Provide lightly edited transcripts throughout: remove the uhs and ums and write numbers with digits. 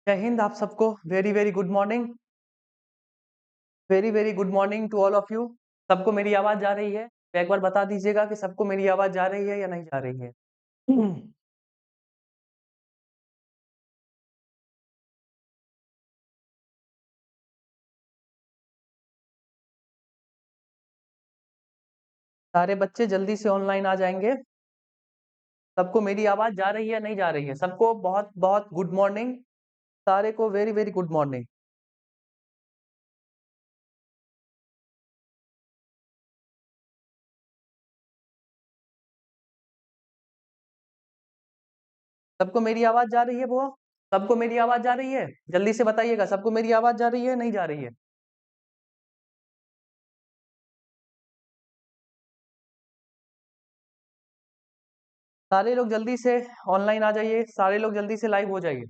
जय हिंद आप सबको very very good morning. Very very good morning to all of you. सबको मेरी आवाज जा रही है? तो एक बार बता दीजिएगा कि सबको मेरी आवाज जा रही है या नहीं जा रही है। सारे बच्चे जल्दी से ऑनलाइन आ जाएंगे। सबको मेरी आवाज जा रही है नहीं जा रही है? सबको बहुत बहुत गुड मॉर्निंग। सारे को वेरी वेरी गुड मॉर्निंग। सबको मेरी आवाज जा रही है बुआ? सबको मेरी आवाज जा रही है? जल्दी से बताइएगा, सबको मेरी आवाज जा रही है नहीं जा रही है? सारे लोग जल्दी से ऑनलाइन आ जाइए, सारे लोग जल्दी से लाइव हो जाइए।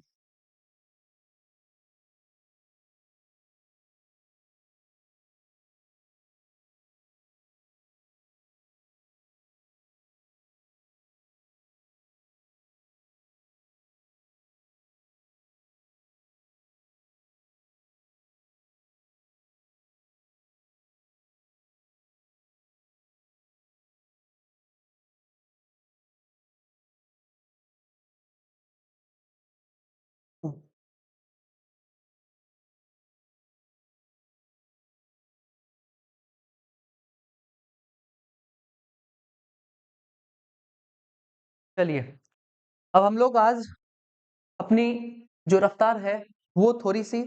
चलिए, अब हम लोग आज अपनी जो रफ्तार है वो थोड़ी-सी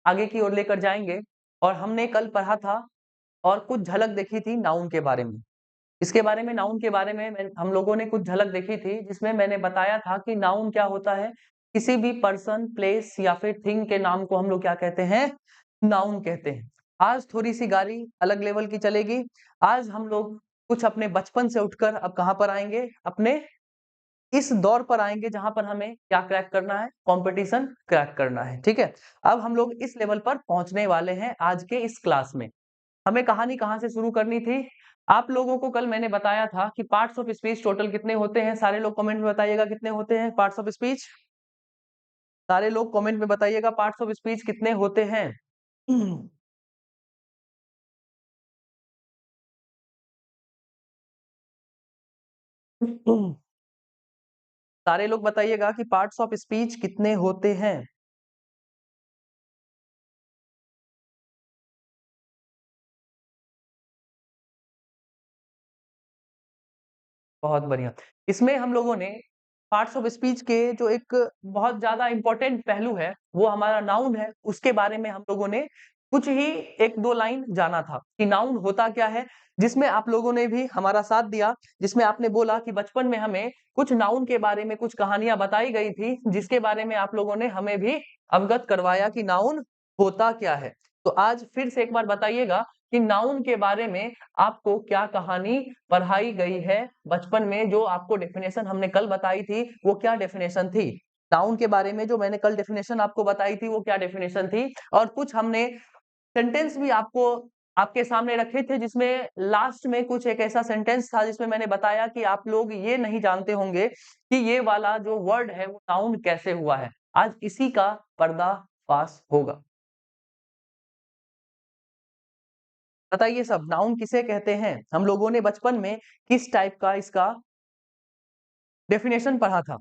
आगे की ओर लेकर जाएँगे। और हमने कल पढ़ा था और कुछ झलक देखी थी नाउन के बारे में। इसके बारे में, नाउन के बारे में हम लोगों ने कुछ झलक देखी थी, जिसमें मैंने बताया था कि नाउन क्या होता है। किसी भी पर्सन, प्लेस या फिर थिंग के नाम को हम लोग क्या कहते हैं? नाउन कहते हैं। आज थोड़ी-सी गाड़ी अलग लेवल की चलेगी। आज हम लोग कुछ अपने बचपन से उठकर अब कहाँ पर आएँगे? अपने इस दौर पर आएँगे जहाँ पर हमें क्या क्रैक करना है? कॉम्पिटिशन क्रैक करना है, ठीक है? अब हम लोग इस लेवल पर पहुँचने वाले हैं आज के इस क्लास में। हमें कहानी कहाँ से शुरू करनी थी? आप लोगों को कल मैंने बताया था कि पार्ट्स ऑफ स्पीच टोटल कितने होते हैं? सारे लोग कमेंट में बताइएगा कितने होते हैं पार्ट्स ऑफ स्पीच? सारे लोग कमेंट में बताइएगा पार्ट्स ऑफ स्पीच कितने होते हैं? सारे लोग बताइएगा कि पार्ट्स ऑफ स्पीच कितने होते हैं? बहुत बढ़िया। इसमें हम लोगों ने पार्ट्स ऑफ स्पीच के जो एक बहुत ज़्यादा इम्पोर्टेंट पहलू है, वो हमारा नाउन है, उसके बारे में हम लोगों ने कुछ ही 1-2 लाइन जाना था कि नाउन होता क्या है, जिसमें आप लोगों ने भी हमारा साथ दिया, जिसमें आपने बोला कि बचपन में हमें कुछ नाउन के बारे में कुछ कहानियाँ बताई गई थी, जिसके बारे में आप लोगों ने हमें भी अवगत करवाया कि नाउन होता क्या है। तो आज फिर से एक बार बताइएगा कि नाउन के बारे में आपको क्या कहानी पढ़ाई गई है बचपन में? जो आपको डेफिनेशन हमने कल बताई थी, वो क्या डेफिनेशन थी? नाउन के बारे में जो मैंने कल डेफिनेशन आपको बताई थी, वो क्या डेफिनेशन थी? और कुछ हमने सेंटेंस भी आपको आपके सामने रखे थे, जिसमें लास्ट में कुछ एक ऐसा सेंटेंस था, जिसमें मैंने बताया कि आप लोग ये नहीं जानते होंगे कि ये वाला जो वर्ड है, वो नाउन कैसे हुआ है। आज इसी का पर्दाफाश होगा। बताइए सब, नाउन किसे कहते हैं? हम लोगों ने बचपन में किस टाइप का इसका डेफिनेशन पढ़ा था?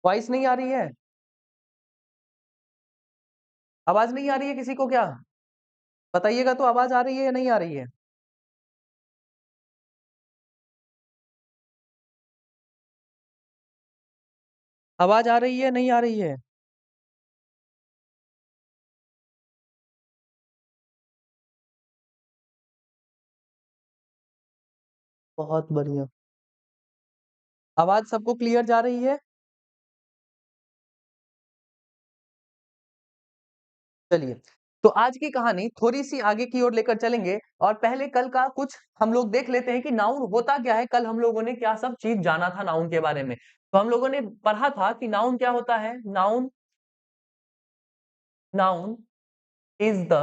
वॉइस नहीं आ रही है? आवाज नहीं आ रही है किसी को क्या? बताइएगा तो आवाज आ रही है या नहीं आ रही है? आवाज आ रही है नहीं आ रही है? बहुत बढ़िया। आवाज सबको क्लियर जा रही है? चलिए, तो आज की कहानी थोड़ी-सी आगे की ओर लेकर चलेंगे और पहले कल का कुछ हम लोग देख लेते हैं कि नाउन होता क्या है? कल हम लोगों ने क्या सब चीज़ जाना था नाउन के बारे में। तो हम लोगों ने पढ़ा था कि नाउन क्या होता है? Noun noun is the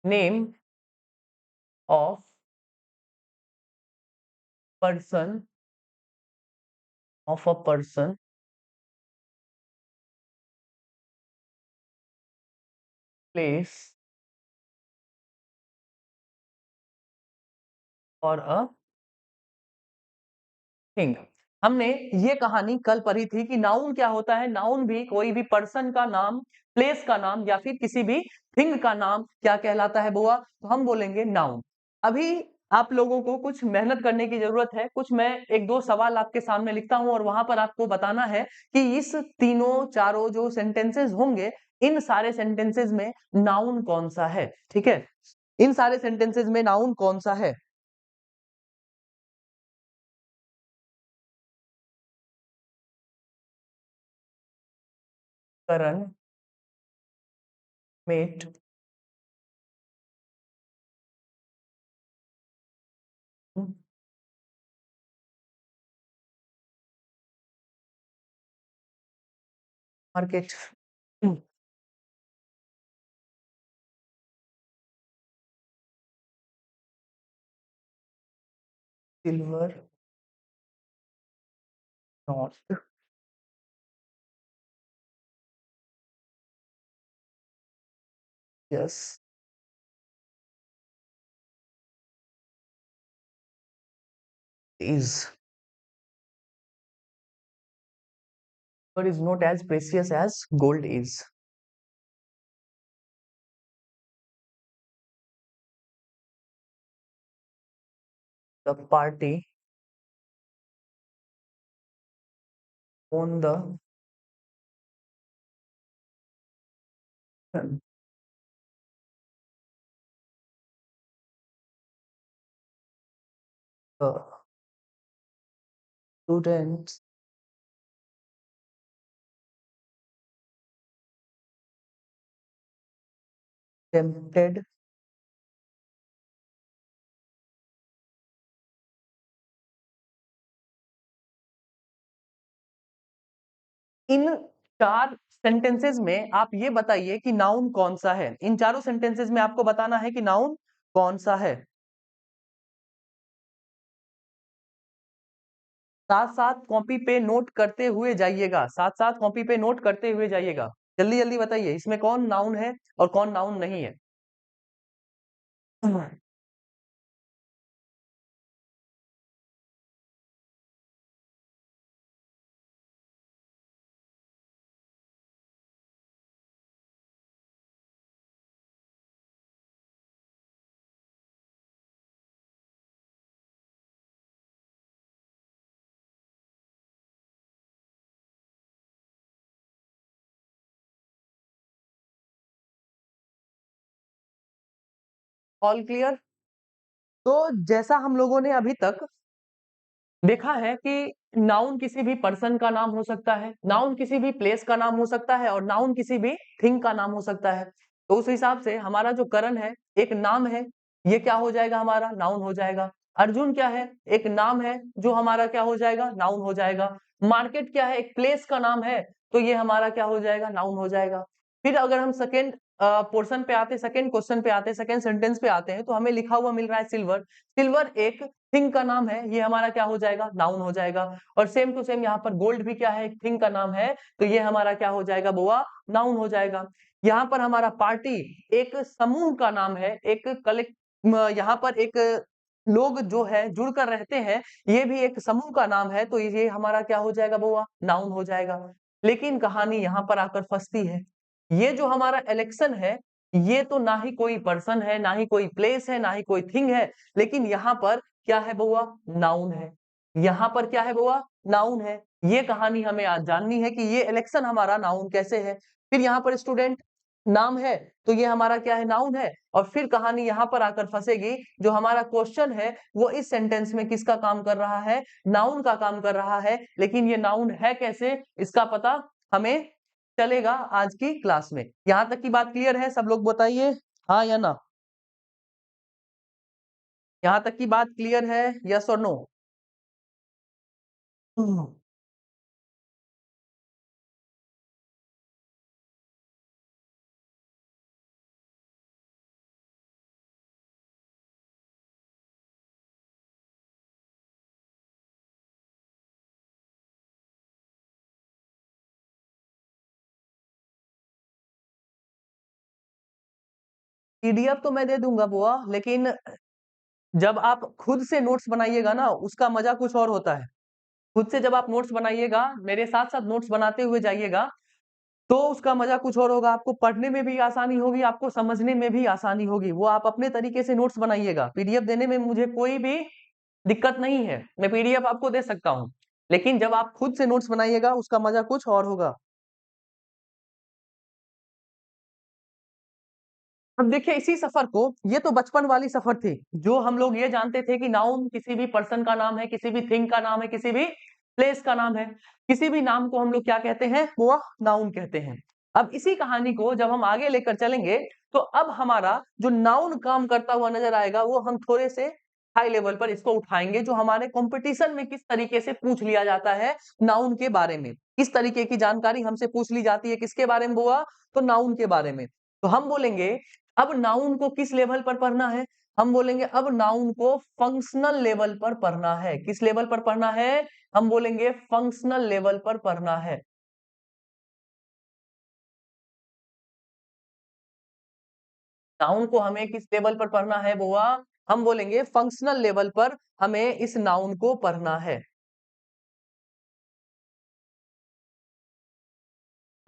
name of person of a person place और अ थिंग। हमने ये कहानी कल पढ़ी थी कि नाउन क्या होता है। नाउन भी कोई भी पर्सन का नाम, प्लेस का नाम या फिर किसी भी थिंग का नाम क्या कहलाता है बुआ? तो हम बोलेंगे नाउन। अभी आप लोगों को कुछ मेहनत करने की जरूरत है। कुछ मैं एक दो सवाल आपके सामने लिखता हूं और वहां पर आपको बताना है कि इस तीनों चारों जो सेंटेंसेस होंगे, इन सारे सेंटेंसेस में नाउन कौन सा है। ठीक है, इन सारे सेंटेंसेस में नाउन कौन सा है? Karan, mate, market, silver, north, yes, is, but is not as precious as gold is. The party on the students tempted इन चार सेंटेंसेस में आप ये बताइए कि नाउन कौन सा है। इन चारों सेंटेंसेस में आपको बताना है कि नाउन कौन सा है। साथ साथ कॉपी पे नोट करते हुए जाइएगा, साथ साथ कॉपी पे नोट करते हुए जाइएगा। जल्दी जल्दी बताइए इसमें कौन नाउन है और कौन नाउन नहीं है। All clear? तो जैसा हम लोगों ने अभी तक देखा है कि नाउन किसी भी पर्सन का नाम हो सकता है, नाउन किसी भी प्लेस का नाम हो सकता है और नाउन किसी भी थिंग का नाम हो सकता है। तो उस हिसाब से हमारा जो करण है एक नाम है, ये क्या हो जाएगा? हमारा नाउन हो जाएगा। अर्जुन क्या है? एक नाम है जो हमारा क्या हो जाएगा? नाउन हो जाएगा। मार्केट क्या है? एक प्लेस का नाम है, तो ये हमारा क्या हो जाएगा? नाउन हो जाएगा। फिर अगर हम सेकेंड पोर्शन पे आते, सेकेंड क्वेश्चन पे आते, सेकेंड सेंटेंस पे आते हैं, तो हमें लिखा हुआ मिल रहा है सिल्वर। सिल्वर एक थिंग का नाम है, ये हमारा क्या हो जाएगा? नाउन हो जाएगा। और सेम टू सेम यहाँ पर गोल्ड भी क्या है? एक थिंग का नाम है, तो ये हमारा क्या हो जाएगा बुआ? नाउन हो जाएगा। यहाँ पर हमारा पार्टी एक समूह का नाम है, एक कलेक्ट, यहाँ पर एक लोग जो है जुड़कर रहते हैं, ये भी एक समूह का नाम है, तो ये हमारा क्या हो जाएगा बुआ? नाउन हो जाएगा। लेकिन कहानी यहाँ पर आकर फंसती है। ये जो हमारा इलेक्शन है, ये तो ना ही कोई पर्सन है, ना ही कोई प्लेस है, ना ही कोई थिंग है, लेकिन यहाँ पर क्या है बुआ? नाउन है। यहाँ पर क्या है बुआ? नाउन है। ये कहानी हमें आज जाननी है कि ये इलेक्शन हमारा नाउन कैसे है। फिर यहाँ पर स्टूडेंट नाम है, तो ये हमारा क्या है? नाउन है। और फिर कहानी यहाँ पर आकर फंसेगी, जो हमारा क्वेश्चन है वो इस सेंटेंस में किसका काम कर रहा है? नाउन का काम कर रहा है। लेकिन ये नाउन है कैसे, इसका पता हमें चलेगा आज की क्लास में। यहाँ तक की बात क्लियर है? सब लोग बताइए हाँ या ना। यहाँ तक की बात क्लियर है? यस और नो? पीडीएफ तो मैं दे दूँगा बुआ, लेकिन जब आप खुद से नोट्स बनाइएगा ना, उसका मज़ा कुछ और होता है। खुद से जब आप नोट्स बनाइएगा, मेरे साथ-साथ नोट्स बनाते हुए जाइएगा, तो उसका मज़ा कुछ और होगा। आपको पढ़ने में भी आसानी होगी, आपको समझने में भी आसानी होगी। वो आप अपने तरीके से नोट्स बनाइएगा। पीडीएफ देने में मुझे कोई भी दिक्कत नहीं है। मैं पीडीएफ आपको दे सकता हूँ। लेकिन जब आप खुद से नोट्स बनाइएगा, उसका मज़ा कुछ और होगा। अब देखिए इसी सफ़र को, ये तो बचपन वाली सफ़र थी, जो हम लोग ये जानते थे कि नाउन किसी भी पर्सन का नाम है, किसी भी थिंग का नाम है, किसी भी प्लेस का नाम है। किसी भी नाम को हम लोग क्या कहते हैं? वो नाउन कहते हैं। अब इसी कहानी को जब हम आगे लेकर चलेंगे, तो अब हमारा जो नाउन काम करता हुआ नज़र आएगा, वो हम थोड़े से हाई लेवल पर इसको उठाएँगे, जो हमारे कॉम्पिटिशन में किस तरीके से पूछ लिया जाता है नाउन के बारे में। किस तरीके की जानकारी हमसे पूछ ली जाती है, किसके बारे में बुआ? तो नाउन के बारे में। तो हम बोलेंगे अब नाउन को किस लेवल पर पढ़ना है? हम बोलेंगे अब नाउन को फंक्शनल लेवल पर पढ़ना है। किस लेवल पर पढ़ना है? हम बोलेंगे फंक्शनल लेवल पर पढ़ना है। नाउन को हमें किस लेवल पर पढ़ना है बुआ? हम बोलेंगे फंक्शनल लेवल पर हमें इस नाउन को पढ़ना है।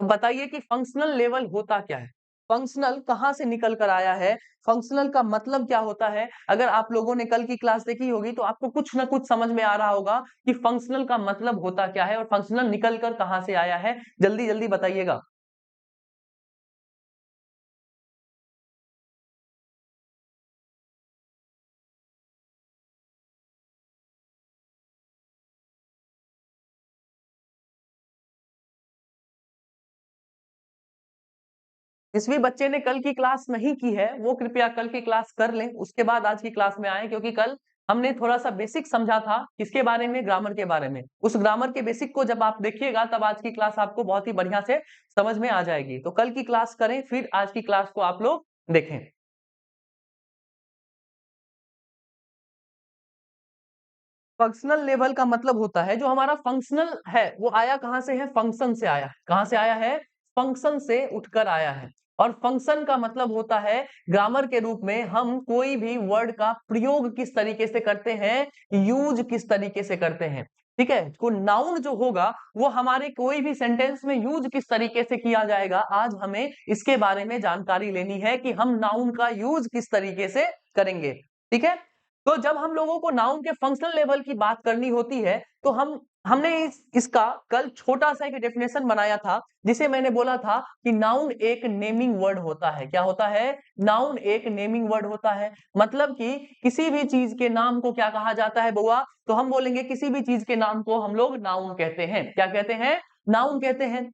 तो बताइए कि फंक्शनल लेवल होता क्या है? फंक्शनल कहाँ से निकल कर आया है? फंक्शनल का मतलब क्या होता है? अगर आप लोगों ने कल की क्लास देखी होगी तो आपको कुछ न कुछ समझ में आ रहा होगा कि फंक्शनल का मतलब होता क्या है और फंक्शनल निकल कर कहाँ से आया है? जल्दी-जल्दी बताइएगा। जिस भी बच्चे ने कल की क्लास नहीं की है, वो कृपया कल की क्लास कर लें, उसके बाद आज की क्लास में आएँ क्योंकि कल हमने थोड़ा-सा बेसिक समझा था, किसके बारे में? ग्रामर के बारे में। उस ग्रामर के बेसिक को जब आप देखिएगा तब आज की क्लास आपको बहुत ही बढ़िया से समझ में आ जाएगी। तो कल की क्लास करें, फिर आज की क्लास को आप लोग देखें। फंक्शनल लेवल का मतलब होता है जो हमारा फंक्शनल है वो आया कहाँ से है? फंक्शन से आया। कहाँ से आया है? फंक्शन से उठकर आया है। और फंक्शन का मतलब होता है ग्रामर के रूप में हम कोई भी वर्ड का प्रयोग किस तरीके से करते हैं, यूज किस तरीके से करते हैं। ठीक है? तो नाउन जो होगा वो हमारे कोई भी सेंटेंस में यूज किस तरीके से किया जाएगा, आज हमें इसके बारे में जानकारी लेनी है कि हम नाउन का यूज किस तरीके से करेंगे। ठीक है? तो जब हम लोगों को नाउन के फंक्शनल लेवल की बात करनी होती है, तो हमने इसका कल छोटा-सा एक डेफिनेशन बनाया था, जिसे मैंने बोला था कि नाउन एक नेमिंग वर्ड होता है। क्या होता है? नाउन एक नेमिंग वर्ड होता है। मतलब कि किसी भी चीज़ के नाम को क्या कहा जाता है बुआ? तो हम बोलेंगे किसी भी चीज़ के नाम को हम लोग नाउन कहते हैं। क्या कहते हैं? नाउन कहते हैं।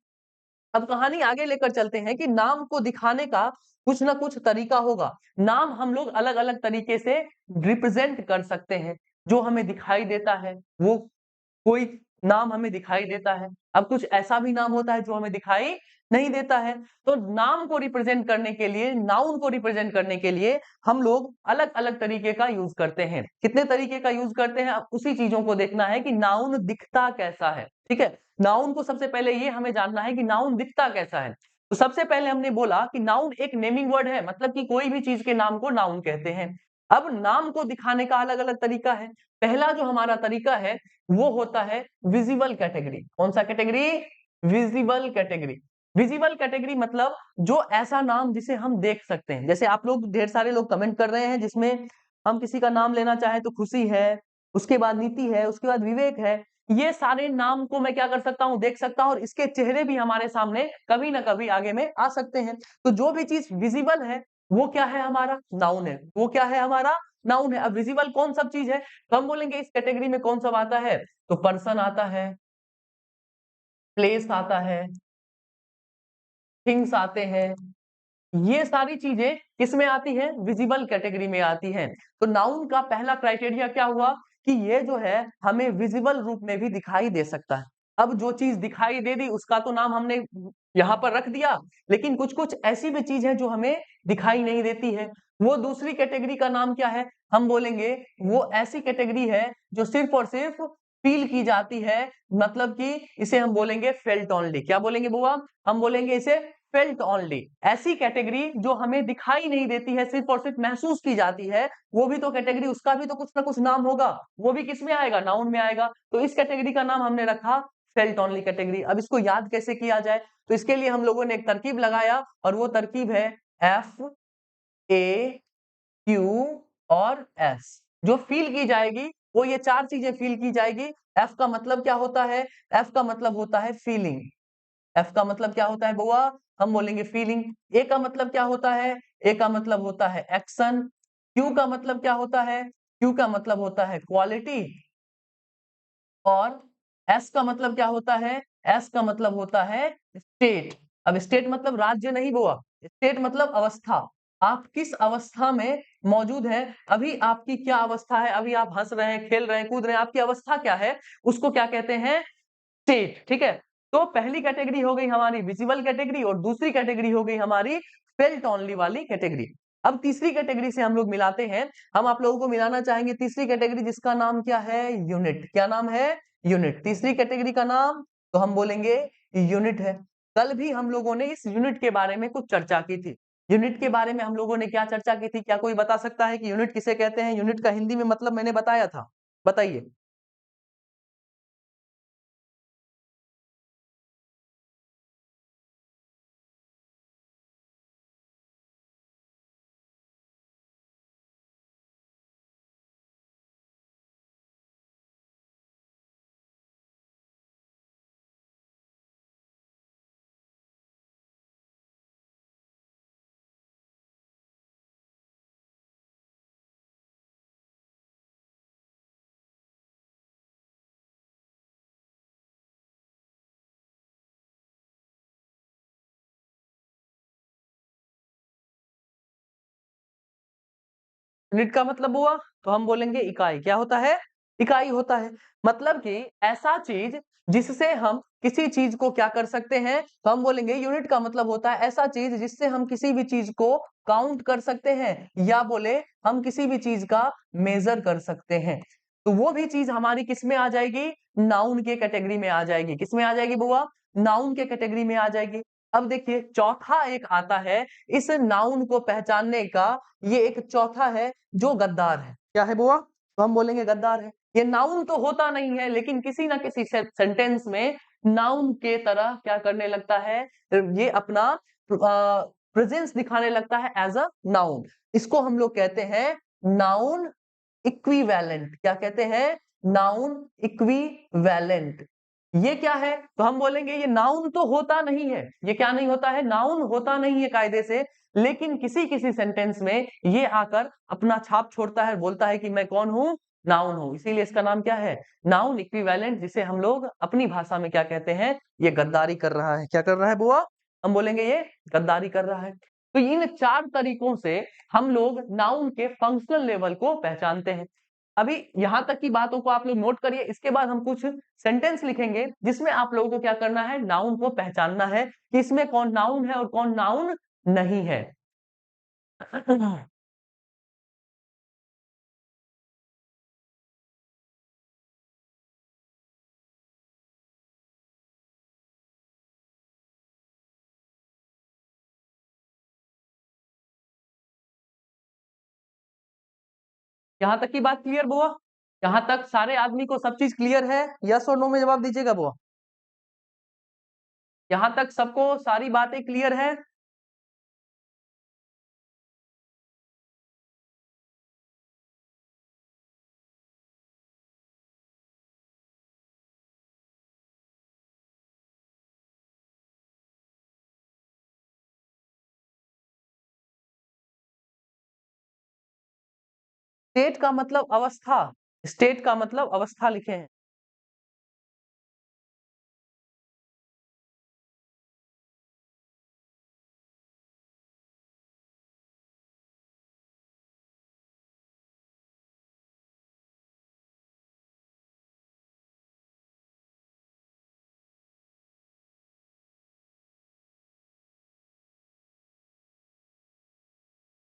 अब कहानी आगे लेकर चलते हैं कि नाम को दिखाने का कुछ ना कुछ तरीका होगा। नाम हम लोग अलग-अलग तरीके से रिप्रेजेंट कर सकते हैं। जो हमें दिखाई देता है, वो कोई नाम हमें दिखाई देता है। अब कुछ ऐसा भी नाम होता है जो हमें दिखाई नहीं देता है। तो नाम को रिप्रेजेंट करने के लिए, नाउन को रिप्रेजेंट करने के लिए हम लोग अलग-अलग तरीके का यूज़ करते हैं। कितने तरीके का यूज़ करते हैं? अब उसी चीज़ों को देखना है कि नाउन दिखता कैसा है, ठीक है? नाउन को सबसे पहले ये हमें जानना है कि नाउन दिखता कैसा है। तो सबसे पहले हमने बोला कि नाउन एक नेमिंग वर्ड है, मतलब कि कोई भी चीज़ के नाम को नाउन कहते हैं। अब नाम को दिखाने का अलग-अलग तरीका है। पहला जो हमारा तरीका है वो होता है विजिबल कैटेगरी। कौन-सा category? Visible category. Visible category मतलब जो ऐसा नाम जिसे हम देख सकते हैं। जैसे आप लोग ढेर सारे लोग कमेंट कर रहे हैं जिसमें हम किसी का नाम लेना चाहें तो खुशी है, उसके बाद नीति है, उसके बाद विवेक है। ये सारे नाम को मैं क्या कर सकता हूँ? देख सकता हूँ और इसके चेहरे भी हमारे सामने कभी न कभी आगे में आ सकते हैं। तो जो भी चीज़ विजिबल है, वो क्या है हमारा? नाउन है। वो क्या है हमारा? नाउन है। अब विजिबल कौन सब चीज़ है? तो हम बोलेंगे इस कैटेगरी में कौन सब आता है? तो पर्सन आता है, प्लेस आता है, थिंग्स आते हैं। ये सारी चीज़ें किसमें आती हैं? विजिबल कैटेगरी में आती हैं। तो नाउन का पहला क्राइटेरिया क्या हुआ कि ये जो है हमें विजिबल रूप में भी दिखाई दे सकता है। अब जो चीज़ दिखाई दे दी उसका तो नाम हमने यहाँ पर रख दिया, लेकिन कुछ-कुछ ऐसी भी चीज़ है जो हमें दिखाई नहीं देती है। वो दूसरी कैटेगरी का नाम क्या है? हम बोलेंगे वो ऐसी कैटेगरी है जो सिर्फ़ और सिर्फ़ फ़ील की जाती है, मतलब कि इसे हम बोलेंगे फेल्ट ओनली। क्या बोलेंगे बुआ? हम बोलेंगे इसे फेल्ट ओनली, ऐसी कैटेगरी जो हमें दिखाई नहीं देती है, सिर्फ और सिर्फ महसूस की जाती है, वो भी तो कैटेगरी, उसका भी तो कुछ ना कुछ नाम होगा, वो भी किस में आएगा, नाउन में आएगा। तो इस कैटेगरी का नाम हमने रखा फेल्ट ओनली कैटेगरी। अब इसको याद कैसे किया जाए, तो इसके लिए हम लोगों ने एक तरकीब लगाया, और वो तरकीब है एफ ए क्यू और एस। जो फील की जाएगी वो ये चार चीजें फील की जाएगी। एफ का मतलब क्या होता है, एफ का मतलब होता है फीलिंग। एफ का मतलब क्या होता है बुआ, हम बोलेंगे फीलिंग। ए का मतलब क्या होता है, ए का मतलब होता है एक्शन। क्यू का मतलब क्या होता है, क्यू का मतलब होता है क्वालिटी। और एस का मतलब क्या होता है, एस का मतलब होता है स्टेट। अब स्टेट मतलब राज्य नहीं बुआ, स्टेट मतलब अवस्था। आप किस अवस्था में मौजूद हैं, अभी आपकी क्या अवस्था है, अभी आप हंस रहे हैं, खेल रहे हैं, कूद रहे हैं, आपकी अवस्था क्या है, उसको क्या कहते हैं, स्टेट। ठीक है, तो पहली कैटेगरी हो गई हमारी विजिबल कैटेगरी, और दूसरी कैटेगरी हो गई हमारी फेल्ट ओनली वाली कैटेगरी। अब तीसरी कैटेगरी से हम लोग मिलाते हैं, हम आप लोगों को मिलाना चाहेंगे तीसरी कैटेगरी, जिसका नाम क्या है, यूनिट। क्या नाम है, यूनिट। तीसरी कैटेगरी का नाम तो हम बोलेंगे यूनिट है। कल भी हम लोगों ने इस यूनिट के बारे में कुछ चर्चा की थी। यूनिट के बारे में हम लोगों ने क्या चर्चा की थी, क्या कोई बता सकता है कि यूनिट किसे कहते हैं, यूनिट का हिंदी में मतलब मैंने बताया था, बताइए। यूनिट का मतलब हुआ तो हम बोलेंगे इकाई। क्या होता है, इकाई होता है। मतलब कि ऐसा चीज जिससे हम किसी चीज को क्या कर सकते हैं, तो हम बोलेंगे यूनिट का मतलब होता है ऐसा चीज जिससे हम किसी भी चीज को काउंट कर सकते हैं, या बोले हम किसी भी चीज का मेजर कर सकते हैं। तो वो भी चीज हमारी किस में आ जाएगी, नाउन के कैटेगरी में आ जाएगी। किस में आ जाएगी बुआ, नाउन के कैटेगरी में आ जाएगी। अब देखिए चौथा एक आता है इस नाउन को पहचानने का, ये एक चौथा है जो गद्दार है। क्या है बुआ, तो हम बोलेंगे गद्दार है। ये नाउन तो होता नहीं है, लेकिन किसी ना किसी सेंटेंस में नाउन के तरह क्या करने लगता है, ये अपना प्रेजेंस दिखाने लगता है एज अ नाउन। इसको हम लोग कहते हैं नाउन इक्विवेलेंट। क्या कहते हैं, नाउन इक्विवेलेंट। ये क्या है, तो हम बोलेंगे ये नाउन तो होता नहीं है। ये क्या नहीं होता है, नाउन होता नहीं है कायदे से, लेकिन किसी किसी सेंटेंस में ये आकर अपना छाप छोड़ता है, बोलता है कि मैं कौन हूं, नाउन हूं। इसीलिए इसका नाम क्या है, नाउन इक्विवेलेंट, जिसे हम लोग अपनी भाषा में क्या कहते हैं, ये गद्दारी कर रहा है। क्या कर रहा है बुआ, हम बोलेंगे ये गद्दारी कर रहा है। तो इन चार तरीकों से हम लोग नाउन के फंक्शनल लेवल को पहचानते हैं। अभी यहां तक की बातों को आप लोग नोट करिए, इसके बाद हम कुछ सेंटेंस लिखेंगे जिसमें आप लोगों को क्या करना है, नाउन को पहचानना है कि इसमें कौन नाउन है और कौन नाउन नहीं है। यहां तक की बात क्लियर बुआ, यहां तक सारे आदमी को सब चीज क्लियर है, यस और नो में जवाब दीजिएगा बुआ। यहां तक सबको सारी बातें क्लियर है। स्टेट का मतलब अवस्था, स्टेट का मतलब अवस्था लिखे हैं।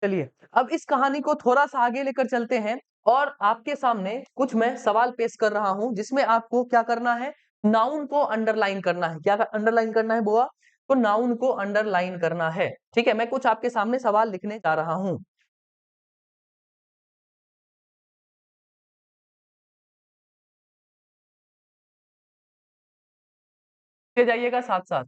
चलिए अब इस कहानी को थोड़ा सा आगे लेकर चलते हैं, और आपके सामने कुछ मैं सवाल पेश कर रहा हूं जिसमें आपको क्या करना है, नाउन को अंडरलाइन करना है। क्या अंडरलाइन करना है बुआ, तो नाउन को अंडरलाइन करना है। ठीक है, मैं कुछ आपके सामने सवाल लिखने जा रहा हूं। लिखते जाइएगा साथ साथ।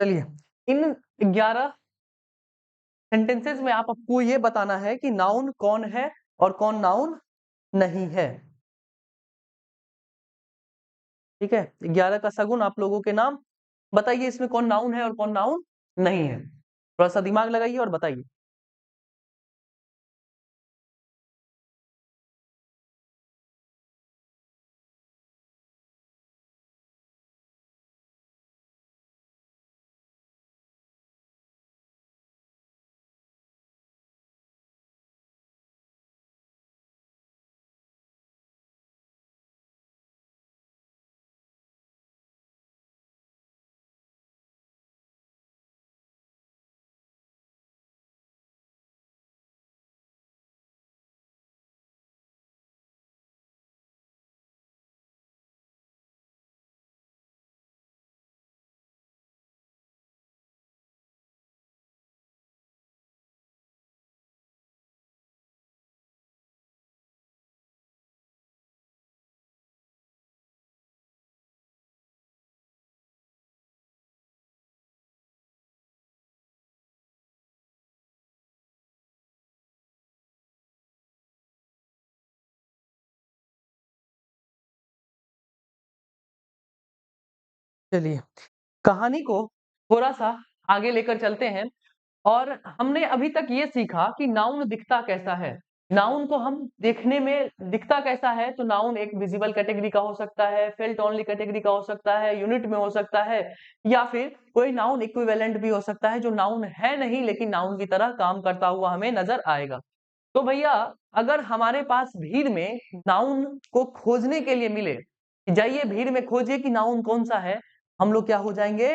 चलिए, इन 11 सेंटेंसेस में आप आपको ये बताना है कि नाउन कौन है और कौन नाउन नहीं है। ठीक है, 11 का सगुन आप लोगों के नाम बताइए, इसमें कौन नाउन है और कौन नाउन नहीं है। थोड़ा सा दिमाग लगाइए और बताइए। चलिए, कहानी को थोड़ा-सा आगे लेकर चलते हैं और हमने अभी तक ये सीखा कि नाउन दिखता कैसा है। नाउन को हम देखने में दिखता कैसा है, तो नाउन एक विजिबल कैटेगरी का हो सकता है, फेल्ट ओनली कैटेगरी का हो सकता है, यूनिट में हो सकता है या फिर कोई नाउन इक्विवेलेंट भी हो सकता है जो नाउन है नहीं लेकिन नाउन की तरह काम करता हुआ हमें नज़र आएगा। तो भैया अगर हमारे पास भीड़ में नाउन को खोजने के लिए मिले, जाइए भीड़ में खोजिए कि नाउन कौन-सा है, हम लोग क्या हो जाएँगे?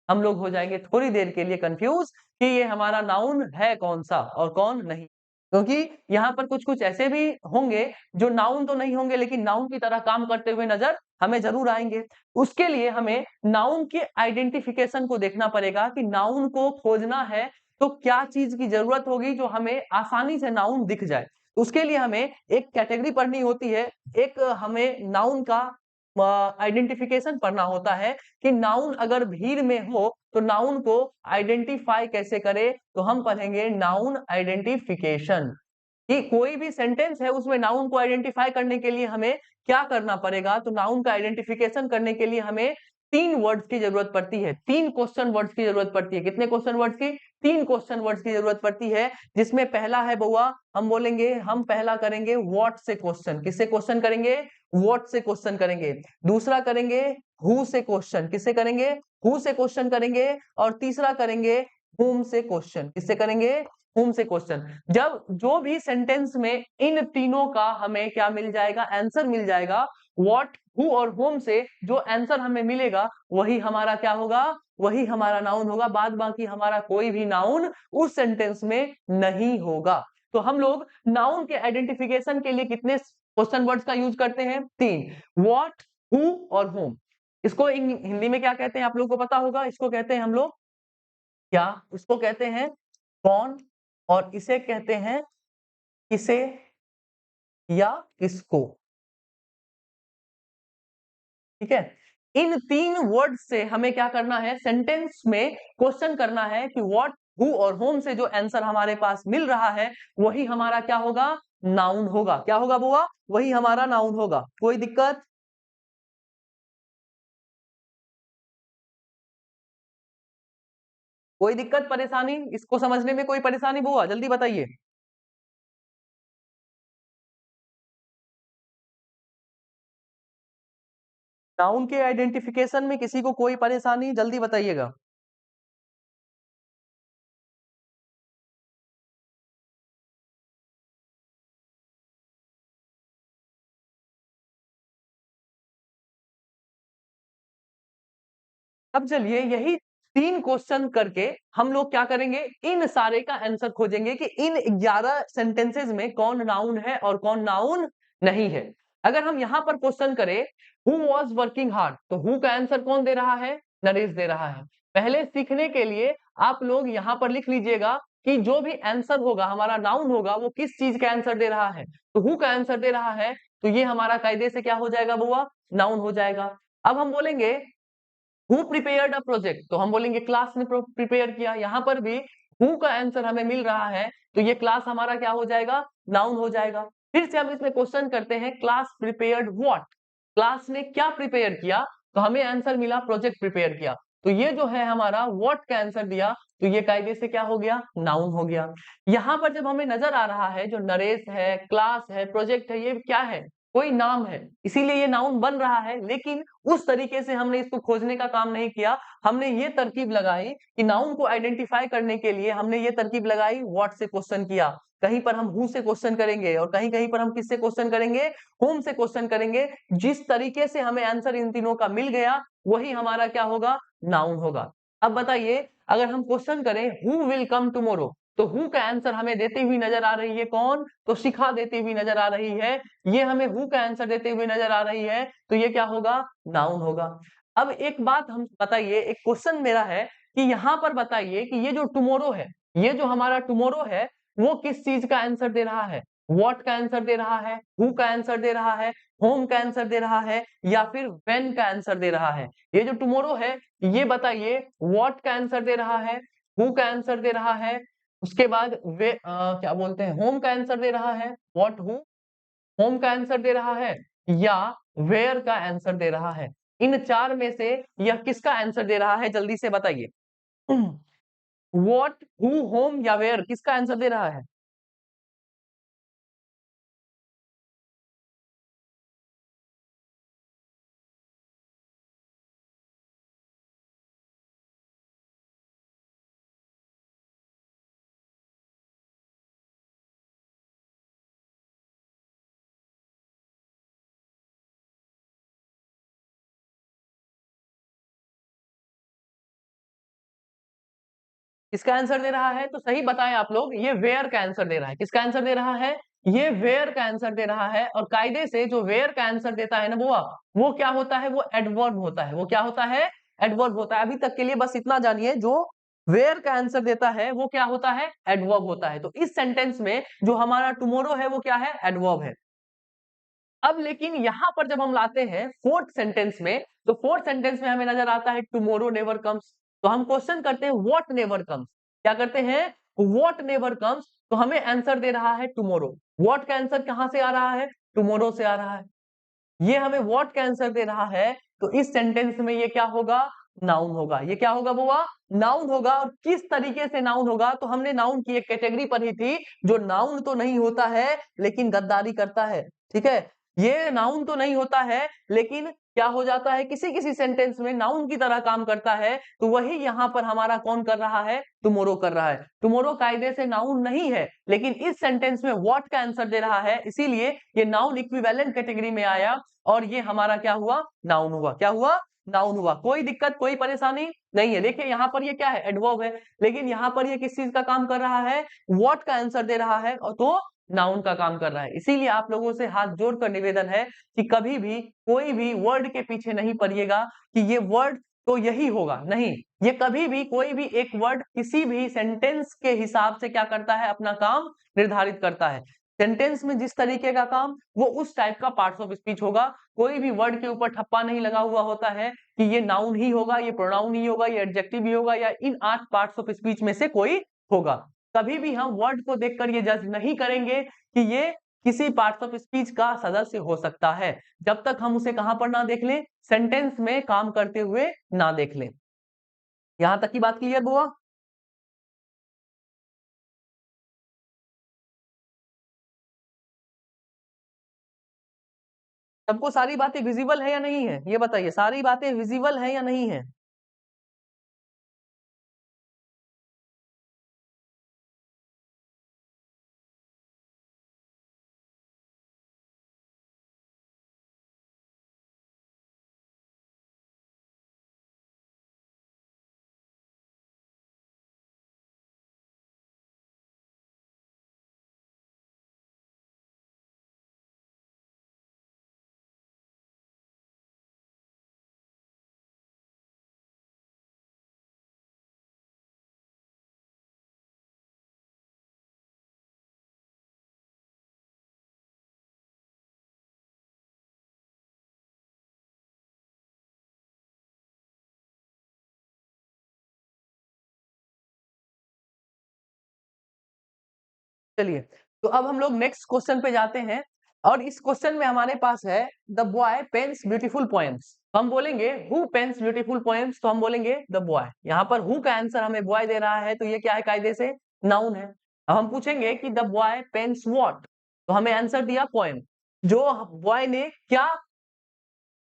हम लोग हो जाएँगे थोड़ी देर के लिए कन्फ्यूज़ कि ये हमारा नाउन है कौन-सा और कौन नहीं। क्योंकि यहाँ पर कुछ-कुछ ऐसे भी होंगे जो नाउन तो नहीं होंगे लेकिन नाउन की तरह काम करते हुए नज़र हमें ज़रूर आएँगे। उसके लिए हमें नाउन के आइडेंटिफिकेशन को देखना पड़ेगा कि नाउन को खोजना है तो क्या चीज़ की ज़रूरत होगी जो हमें आसानी से नाउन दिख जाए। उसके लिए हमें एक कैटेगरी पढ़नी होती है, एक हमें नाउन का आइडेंटिफिकेशन पढ़ना होता है कि नाउन अगर भीड़ में हो, तो नाउन को आइडेंटिफ़ाई कैसे करें? तो हम पढ़ेंगे नाउन आइडेंटिफिकेशन कि कोई भी सेंटेंस है उसमें नाउन को आइडेंटिफ़ाई करने के लिए हमें क्या करना पड़ेगा? तो नाउन का आइडेंटिफिकेशन करने के लिए हमें 3 वर्ड्स की ज़रूरत पड़ती है, 3 क्वेश्चन वर्ड्स की ज़रूरत पड़ती है। कितने क्वेश्चन वर्ड्स की? 3 क्वेश्चन वर्ड्स की ज़रूरत पड़ती है, जिसमें पहला है बउआ हम बोलेंगे हम पहला करेंगे व्हाट से क्वेश्चन, किससे क्वेश्चन करेंगे? व्हाट से क्वेश्चन करेंगे। दूसरा करेंगे हू से क्वेश्चन, किससे करेंगे? हू से क्वेश्चन करेंगे और तीसरा करेंगे whom से क्वेश्चन, किससे करेंगे? whom से क्वेश्चन। जब जो भी सेंटेंस में इन तीनों का हमें क्या मिल जाएगा? आंसर मिल जाएगा। व्हाट, हु और whom से जो आंसर हमें मिलेगा, वही हमारा क्या होगा? वही हमारा नाउन होगा। बाद बाकी हमारा कोई भी नाउन उस सेंटेंस में नहीं होगा। तो हम लोग नाउन के आइडेंटिफिकेशन के लिए कितने क्वेश्चन वर्ड्स का यूज करते हैं? 3 व्हाट, हु और whom। इसको हिंदी में क्या कहते हैं आप लोगों को पता होगा? इसको कहते हैं हम लोग क्या? इसको कहते हैं कौन और इसे कहते हैं किसे या किसको। ठीक है? इन 3 वर्ड से हमें क्या करना है? सेंटेंस में क्वेश्चन करना है कि व्हाट, हु और whom से जो आंसर हमारे पास मिल रहा है, वही हमारा क्या होगा? नाउन होगा। क्या होगा बुआ? वही हमारा नाउन होगा। कोई दिक्कत? कोई दिक्कत, परेशानी? इसको समझने में कोई परेशानी बुआ? जल्दी बताइए। नाउन के आइडेंटिफिकेशन में किसी को कोई परेशानी? जल्दी बताइएगा। अब चलिए यही 3 क्वेश्चन करके हम लोग क्या करेंगे? इन सारे का आंसर खोजेंगे कि इन 11 सेंटेंसेस में कौन नाउन है और कौन नाउन नहीं है। अगर हम यहाँ पर क्वेश्चन करें हु वाज़ वर्किंग हार्ड, तो हु का आंसर कौन दे रहा है? नरेश दे रहा है। पहले सीखने के लिए आप लोग यहाँ पर लिख लीजिएगा कि जो भी आंसर होगा, हमारा नाउन होगा, वो किस चीज़ का आंसर दे रहा है। तो हु का आंसर दे रहा है, तो ये हमारा कायदे से क्या हो जाएगा बुआ? नाउन हो जाएगा। अब हम बोलेंगे हु प्रिपेयर्ड अ प्रोजेक्ट, तो हम बोलेंगे क्लास ने प्रिपेयर किया। यहाँ पर भी हु का आंसर हमें मिल रहा है, तो ये क्लास हमारा क्या हो जाएगा? नाउन हो जाएगा। फिर से हम इसमें क्वेश्चन करते हैं क्लास प्रिपेयर्ड व्हाट, क्लास ने क्या प्रिपेयर किया? तो हमें आंसर मिला प्रोजेक्ट प्रिपेयर किया। तो ये जो है हमारा व्हाट का आंसर दिया, तो ये कायदे से क्या हो गया? नाउन हो गया। यहाँ पर जब हमें नजर आ रहा है जो नरेश है, क्लास है, प्रोजेक्ट है, ये क्या है? कोई नाम है, इसीलिए ये नाउन बन रहा है, लेकिन उस तरीके से हमने इसको खोजने का काम नहीं किया। हमने ये तरकीब लगाई कि नाउन को आइडेंटिफाई करने के लिए हमने ये तरकीब लगाई, व्हाट से क्वेश्चन किया। कहीं पर हम हु से क्वेश्चन करेंगे और कहीं-कहीं पर हम किससे क्वेश्चन करेंगे? whom से क्वेश्चन करेंगे। जिस तरीके से हमें आंसर इन तीनों का मिल गया, वही हमारा क्या होगा? नाउन होगा। अब बताइए अगर हम क्वेश्चन करें हु विल कम टुमारो, तो हु का आंसर हमें देती हुई नजर आ रही है कौन? तो शिखा देती हुई नजर आ रही है। ये हमें हु का आंसर देते हुए नजर आ रही है, तो ये क्या होगा? नाउन होगा। अब एक बात हम बताइए, एक क्वेश्चन मेरा है कि यहाँ पर बताइए कि ये जो टुमारो है, ये जो हमारा टुमारो है, वो किस चीज का आंसर दे रहा है? व्हाट का आंसर दे रहा है, हु का आंसर दे रहा है, होम का आंसर दे रहा है या फिर व्हेन का आंसर दे रहा है? ये जो टुमारो है, ये बताइए व्हाट का आंसर दे रहा है, हु का आंसर दे रहा है, उसके बाद क्या बोलते हैं, होम का आंसर दे रहा है, व्हाट, हु, होम का आंसर दे रहा है या वेयर का आंसर दे रहा है। इन 4 में से यह किसका आंसर दे रहा है, जल्दी से बताइए। व्हाट, हु, होम या वेयर, किसका आंसर दे रहा है? किसका आंसर दे रहा है? तो सही बताएं आप लोग, ये वेयर का आंसर दे रहा है। किसका आंसर दे रहा है? ये वेयर का आंसर दे रहा है। और कायदे से जो वेयर का आंसर देता है ना बुआ, वो क्या होता है? वो एडवर्ब होता है। वो क्या होता है? एडवर्ब होता है। अभी तक के लिए बस इतना जानिए, जो वेयर का आंसर देता है वो क्या होता है? एडवर्ब होता है। तो इस सेंटेंस में जो हमारा टुमारो है वो क्या है? एडवर्ब है। अब लेकिन यहां पर जब हम लाते हैं फोर्थ सेंटेंस में, तो फोर्थ सेंटेंस में हमें नजर आता है टुमारो नेवर कम्स। तो हम क्वेश्चन करते हैं व्हाट नेवर कम्स। क्या करते हैं? What never comes. तो हमें आंसर दे रहा है टुमारो। व्हाट का आंसर कहां से आ रहा है? टुमारो से आ रहा है। ये हमें व्हाट का आंसर दे रहा है। तो इस सेंटेंस में ये क्या होगा? नाउन होगा। ये क्या होगा बुआ? नाउन होगा। और किस तरीके से नाउन होगा? तो हमने नाउन की एक कैटेगरी पढ़ी थी, जो नाउन तो नहीं होता है लेकिन गद्दारी करता है। ठीक है, ये नाउन तो नहीं होता है लेकिन क्या हो जाता है, किसी किसी सेंटेंस में नाउन की तरह काम करता है। तो वही यहां पर हमारा कौन कर रहा है? टुमारो कर रहा है। टुमारो कायदे से नाउन नहीं है, लेकिन इस सेंटेंस में व्हाट का आंसर दे रहा है, इसीलिए ये नाउन इक्विवेलेंट कैटेगरी में आया। और ये हमारा क्या हुआ? नाउन हुआ। क्या हुआ? नाउन हुआ। कोई दिक्कत, कोई परेशानी नहीं है। देखिए यहाँ पर ये क्या है? एडवर्ब है। लेकिन यहाँ पर ये किस चीज का काम कर रहा है? व्हाट का आंसर दे रहा है, और तो नाउन का काम कर रहा है। इसीलिए आप लोगों से हाथ जोड़कर निवेदन है कि कभी भी कोई भी वर्ड के पीछे नहीं पड़िएगा कि ये वर्ड तो यही होगा, नहीं। ये कभी भी कोई भी एक वर्ड किसी भी सेंटेंस के हिसाब से क्या करता है? अपना काम निर्धारित करता है। सेंटेंस में जिस तरीके का काम, वो उस टाइप का पार्ट्स ऑफ स्पीच होगा। कोई भी वर्ड के ऊपर ठप्पा नहीं लगा हुआ होता है कि ये नाउन ही होगा, ये प्रोनाउन ही होगा, ये एडजेक्टिव ही होगा, या इन 8 पार्ट्स ऑफ स्पीच में से कोई होगा। कभी भी हम वर्ड को देखकर ये जज नहीं करेंगे कि ये किसी पार्ट्स ऑफ स्पीच का सदस्य हो सकता है, जब तक हम उसे कहां पर ना देख लें? सेंटेंस में काम करते हुए ना देख लें। यहां तक की बात क्लियर हुआ? सबको सारी बातें विजिबल है या नहीं है? ये बताइए, सारी बातें विजिबल है या नहीं है? चलिए, तो अब हम लोग नेक्स्ट क्वेश्चन पे जाते हैं। और इस क्वेश्चन में हमारे पास है the boy pens beautiful poems. हम बोलेंगे हु पेन्स ब्यूटीफुल पोएम्स, तो हम बोलेंगे द बॉय। यहाँ पर हु का आंसर हमें बॉय दे रहा है, तो ये क्या है? कायदे से नाउन है। अब हम पूछेंगे कि द बॉय पेन्स व्हाट, तो हमें आंसर दिया पोएम। जो बॉय ने क्या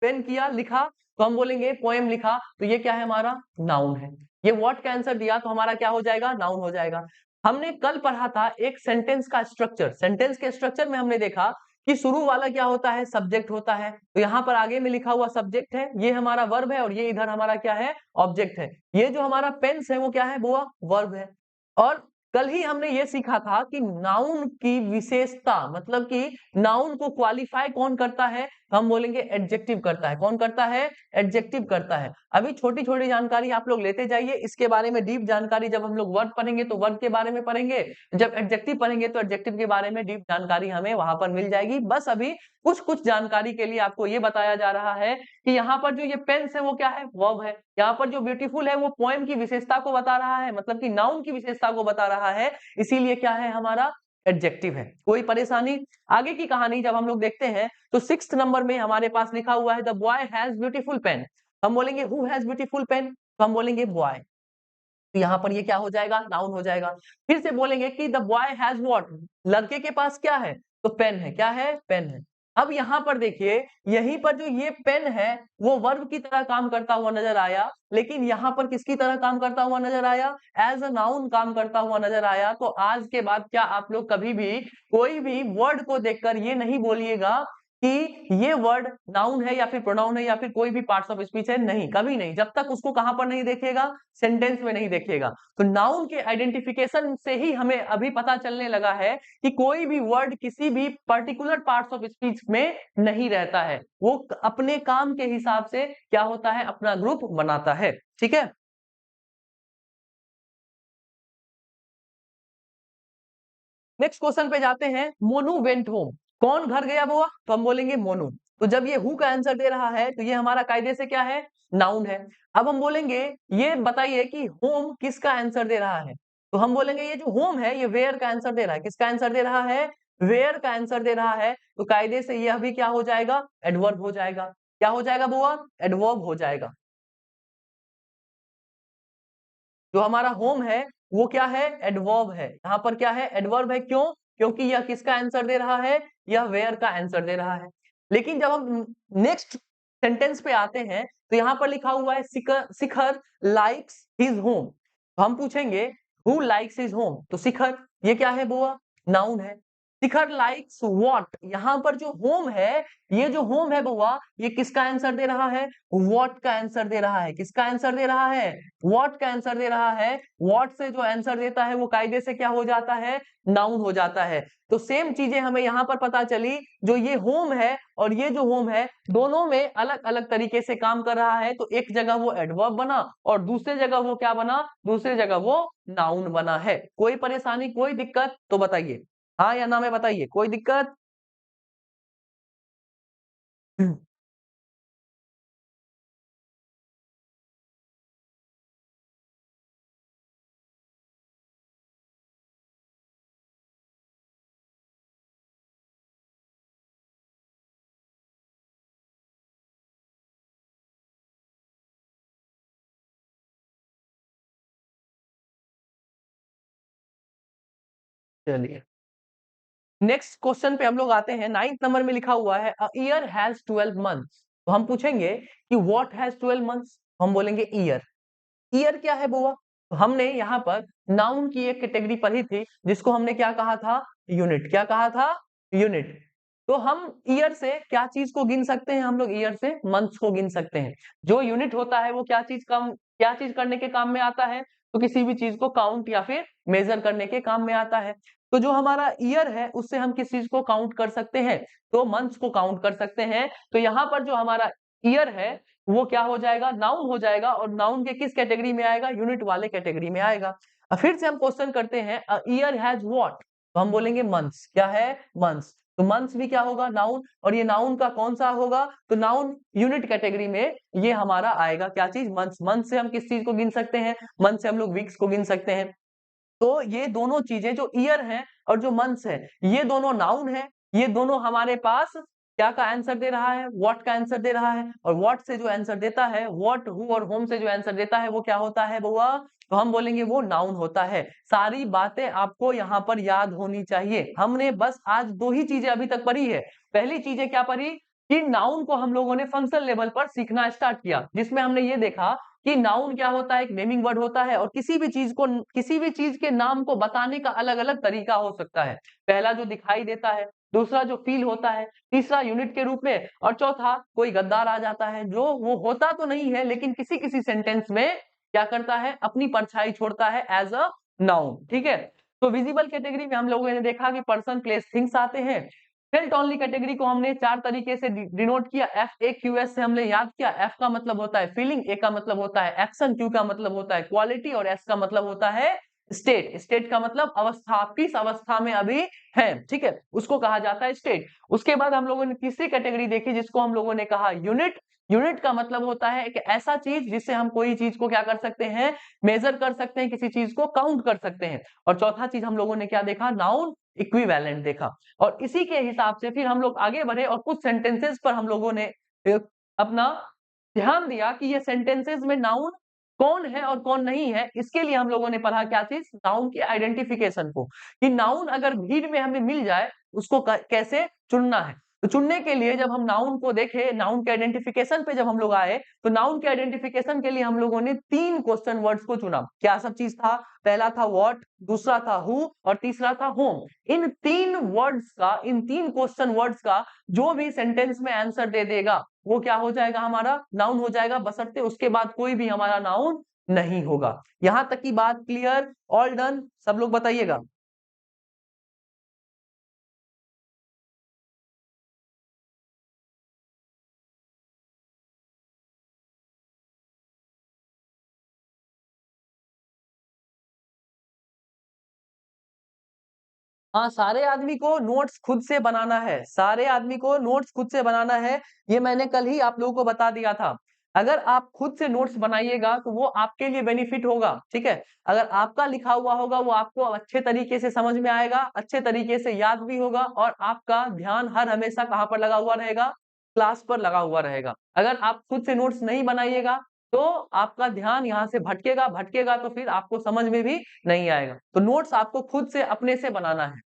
पेन किया, लिखा, तो हम बोलेंगे पोएम लिखा। तो ये क्या है? हमारा नाउन है। ये व्हाट का आंसर दिया तो हमारा क्या हो जाएगा? नाउन हो जाएगा। हमने कल पढ़ा था एक सेंटेंस का स्ट्रक्चर। सेंटेंस के स्ट्रक्चर में हमने देखा कि शुरू वाला क्या होता है? सब्जेक्ट होता है। तो यहाँ पर आगे में लिखा हुआ सब्जेक्ट है, ये हमारा वर्ब है, और ये इधर हमारा क्या है? ऑब्जेक्ट है। ये जो हमारा पेन्स है वो क्या है? वो वर्ब है। और कल ही हमने ये सीखा था कि नाउन की विशेषता, मतलब कि नाउन को क्वालिफाई कौन करता है? हम बोलेंगे एडजेक्टिव करता है। कौन करता है? एडजेक्टिव करता है। अभी छोटी छोटी जानकारी आप लोग लेते जाइए, इसके बारे में डीप जानकारी जब हम लोग वर्ड पढ़ेंगे तो वर्ड के बारे में पढ़ेंगे, जब एडजेक्टिव पढ़ेंगे तो एडजेक्टिव के बारे में डीप जानकारी हमें वहां पर मिल जाएगी। बस अभी कुछ कुछ जानकारी के लिए आपको ये बताया जा रहा है कि यहाँ पर जो ये पेन्स है वो क्या है? वर्ब है। यहाँ पर जो ब्यूटीफुल है वो पोएम की विशेषता को बता रहा है, मतलब कि नाउन की विशेषता को बता रहा है। इसीलिए क्या है? हमारा एडजेक्टिव है। कोई परेशानी? आगे की कहानी जब हम लोग देखते हैं तो 6th नंबर में हमारे पास लिखा हुआ है the boy has beautiful pen. हम बोलेंगे हु हैज ब्यूटीफुल पेन, तो हम बोलेंगे बॉय। तो यहाँ पर ये क्या हो जाएगा? नाउन हो जाएगा। फिर से बोलेंगे कि द बॉय हैज व्हाट, लड़के के पास क्या है? तो पेन है। क्या है? पेन है। अब यहाँ पर देखिए, यहीं पर जो ये पेन है वो वर्ब की तरह काम करता हुआ नजर आया, लेकिन यहाँ पर किसकी तरह काम करता हुआ नजर आया? एज अ नाउन काम करता हुआ नजर आया। तो आज के बाद क्या आप लोग कभी भी कोई भी वर्ड को देखकर ये नहीं बोलिएगा कि ये वर्ड नाउन है या फिर प्रोनाउन है या फिर कोई भी पार्ट्स ऑफ स्पीच है। नहीं, कभी नहीं, जब तक उसको कहां पर नहीं देखिएगा? सेंटेंस में नहीं देखिएगा। तो नाउन के आइडेंटिफिकेशन से ही हमें अभी पता चलने लगा है कि कोई भी वर्ड किसी भी पर्टिकुलर पार्ट्स ऑफ स्पीच में नहीं रहता है, वो अपने काम के हिसाब से क्या होता है? अपना ग्रुप बनाता है। ठीक है, नेक्स्ट क्वेश्चन पे जाते हैं। मोनू वेंट होम, कौन घर गया बुआ? तो हम बोलेंगे मोनू। तो जब ये हु का आंसर दे रहा है तो ये हमारा कायदे से क्या है? नाउन है। अब हम बोलेंगे ये बताइए कि होम किसका आंसर दे रहा है? तो हम बोलेंगे ये जो होम है ये वेयर का आंसर दे रहा है। किसका आंसर दे रहा है? वेयर का आंसर दे रहा है। तो कायदे से यह भी क्या हो जाएगा? एडवर्ब हो जाएगा। क्या हो जाएगा बुआ? एडवर्ब हो जाएगा। जो हमारा होम है वो क्या है? एडवर्ब है। यहाँ पर क्या है? एडवर्ब है। क्यों? क्योंकि यह किसका आंसर दे रहा है? यह वेयर का आंसर दे रहा है। लेकिन जब हम नेक्स्ट सेंटेंस पे आते हैं तो यहाँ पर लिखा हुआ है शिखर, शिखर लाइक्स हिज होम। तो हम पूछेंगे हु लाइक्स हिज होम? तो शिखर ये क्या है बुआ? नाउन है। शिखर लाइक्स व्हाट, यहाँ पर जो होम है, ये जो होम है बुआ, ये किसका आंसर दे रहा है? व्हाट का आंसर दे रहा है। किसका आंसर दे रहा है? व्हाट का आंसर दे रहा है। व्हाट से जो आंसर देता है वो कायदे से क्या हो जाता है? नाउन हो जाता है। तो सेम चीजें हमें यहाँ पर पता चली, जो ये होम है और ये जो होम है दोनों में अलग अलग तरीके से काम कर रहा है। तो एक जगह वो एडवर्ब बना और दूसरी जगह वो क्या बना? दूसरी जगह वो नाउन बना है। कोई परेशानी, कोई दिक्कत तो बताइए, हाँ या ना में बताइए, कोई दिक्कत? चलिए, नेक्स्ट क्वेश्चन पे हम लोग आते हैं। 9th नंबर में लिखा हुआ है अ ईयर हैज 12 मंथ्स। तो हम पूछेंगे कि व्हाट हैज 12 मंथ्स? हम बोलेंगे ईयर। ईयर क्या है बुआ? तो हमने यहाँ पर नाउन की एक कैटेगरी पढ़ी थी जिसको हमने क्या कहा था? यूनिट। क्या कहा था? यूनिट। तो हम ईयर से क्या चीज को गिन सकते हैं? हम लोग ईयर से मंथ्स को गिन सकते हैं। जो यूनिट होता है वो क्या चीज करने के काम में आता है? तो किसी भी चीज को काउंट या फिर मेजर करने के काम में आता है। तो जो हमारा ईयर है उससे हम किस चीज को काउंट कर सकते हैं? तो मंथ्स को काउंट कर सकते हैं। तो यहाँ पर जो हमारा ईयर है वो क्या हो जाएगा? नाउन हो जाएगा। और नाउन के किस कैटेगरी में आएगा? यूनिट वाले कैटेगरी में आएगा। अब फिर से हम क्वेश्चन करते हैं अ ईयर हैज व्हाट? तो हम बोलेंगे मंथ्स। क्या है? मंथ्स। तो मंथ्स भी क्या होगा? नाउन। और ये नाउन का कौन सा होगा? तो नाउन यूनिट कैटेगरी में ये हमारा आएगा। क्या चीज? मंथ्स। मंथ से हम किस चीज को गिन सकते हैं? मंथ से हम लोग वीक्स को गिन सकते हैं। तो ये दोनों चीजें जो ईयर है और जो मंथ्स है ये दोनों नाउन है। ये दोनों हमारे पास क्या का आंसर दे रहा है? व्हाट का आंसर दे रहा है। और व्हाट से जो आंसर देता है, व्हाट, हु और होम से जो आंसर देता है वो क्या होता है बुआ? तो हम बोलेंगे वो नाउन होता है। सारी बातें आपको यहाँ पर याद होनी चाहिए। हमने बस आज दो ही चीजें अभी तक पढ़ी है। पहली चीजें क्या पढ़ी? कि नाउन को हम लोगों ने फंक्शनल लेवल पर सीखना स्टार्ट किया, जिसमें हमने ये देखा कि नाउन क्या होता है? एक नेमिंग वर्ड होता है और किसी भी चीज को, किसी भी चीज के नाम को बताने का अलग अलग तरीका हो सकता है। पहला जो दिखाई देता है, दूसरा जो फील होता है, तीसरा यूनिट के रूप में, और चौथा कोई गद्दार आ जाता है जो वो होता तो नहीं है लेकिन किसी किसी सेंटेंस में क्या करता है? अपनी परछाई छोड़ता है एज अ नाउन। ठीक है, तो विजिबल कैटेगरी में हम लोगों ने देखा कि पर्सन, प्लेस, थिंग्स आते हैं। फेल्ट ओनली कैटेगरी को हमने चार तरीके से डिनोट किया। एफ ए क्यू एस से हमने याद किया। एफ का मतलब होता है फीलिंग, ए का मतलब होता है एक्शन, क्यू का मतलब होता है क्वालिटी और एस का मतलब होता है स्टेट। स्टेट का मतलब अवस्था, आप किस अवस्था में अभी है, ठीक है, उसको कहा जाता है स्टेट। उसके बाद हम लोगों ने तीसरी कैटेगरी देखी जिसको हम लोगों ने कहा यूनिट। यूनिट का मतलब होता है एक ऐसा चीज जिससे हम कोई चीज को क्या कर सकते हैं? मेजर कर सकते हैं, किसी चीज को काउंट कर सकते हैं। और चौथा चीज हम लोगों ने क्या देखा? नाउन। इक्विवेलेंट देखा और इसी के हिसाब से फिर हम लोग आगे बढ़े और कुछ सेंटेंसेस पर हम लोगों ने अपना ध्यान दिया कि ये सेंटेंसेस में नाउन कौन है और कौन नहीं है। इसके लिए हम लोगों ने पढ़ा क्या चीज, नाउन की आइडेंटिफिकेशन को, कि नाउन अगर भीड़ में हमें मिल जाए उसको कैसे चुनना है। तो चुनने के लिए जब हम नाउन को देखे, नाउन के आइडेंटिफिकेशन पे जब हम लोग आए, तो नाउन के आइडेंटिफिकेशन के लिए हम लोगों ने 3 क्वेश्चन वर्ड्स को चुना। क्या सब चीज था? पहला था व्हाट, दूसरा था हु और तीसरा था होम। इन 3 वर्ड्स का, इन 3 क्वेश्चन वर्ड्स का जो भी सेंटेंस में आंसर दे देगा वो क्या हो जाएगा, हमारा नाउन हो जाएगा, बशर्ते उसके बाद कोई भी हमारा नाउन नहीं होगा। यहां तक की बात क्लियर? All done? सब लोग बताइएगा। हाँ, सारे आदमी को नोट्स खुद से बनाना है, सारे आदमी को नोट्स खुद से बनाना है। ये मैंने कल ही आप लोगों को बता दिया था। अगर आप खुद से नोट्स बनाइएगा तो वो आपके लिए बेनिफिट होगा, ठीक है। अगर आपका लिखा हुआ होगा वो आपको अच्छे तरीके से समझ में आएगा, अच्छे तरीके से याद भी होगा और आपका ध्यान हर हमेशा कहाँ पर लगा हुआ रहेगा, क्लास पर लगा हुआ रहेगा। अगर आप खुद से नोट्स नहीं बनाइएगा तो आपका ध्यान यहाँ से भटकेगा, भटकेगा तो फिर आपको समझ में भी नहीं आएगा। तो नोट्स आपको खुद से अपने से बनाना है।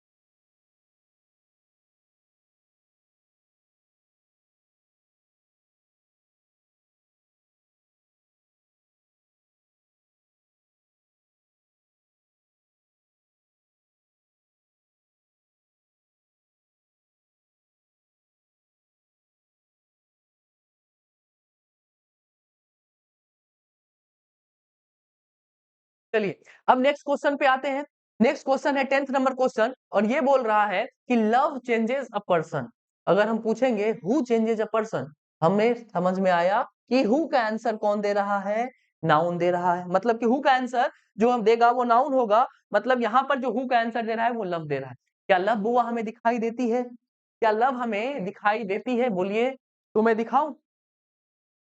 चलिए, अब नेक्स्ट क्वेश्चन पे आते हैं। नेक्स्ट क्वेश्चन है 10th नंबर क्वेश्चन और ये बोल रहा है कि लव चेंजेस अ पर्सन। अगर हम पूछेंगे हु चेंजेस अ पर्सन, हमें समझ में आया कि हु का आंसर कौन दे रहा है, नाउन दे रहा है। मतलब कि हु का आंसर जो हम देगा वो नाउन होगा। मतलब यहाँ पर जो हु का आंसर दे रहा है वो लव दे रहा है। क्या लव बुआ हमें दिखाई देती है? क्या लव हमें दिखाई देती है? बोलिए, तो मैं दिखाऊं?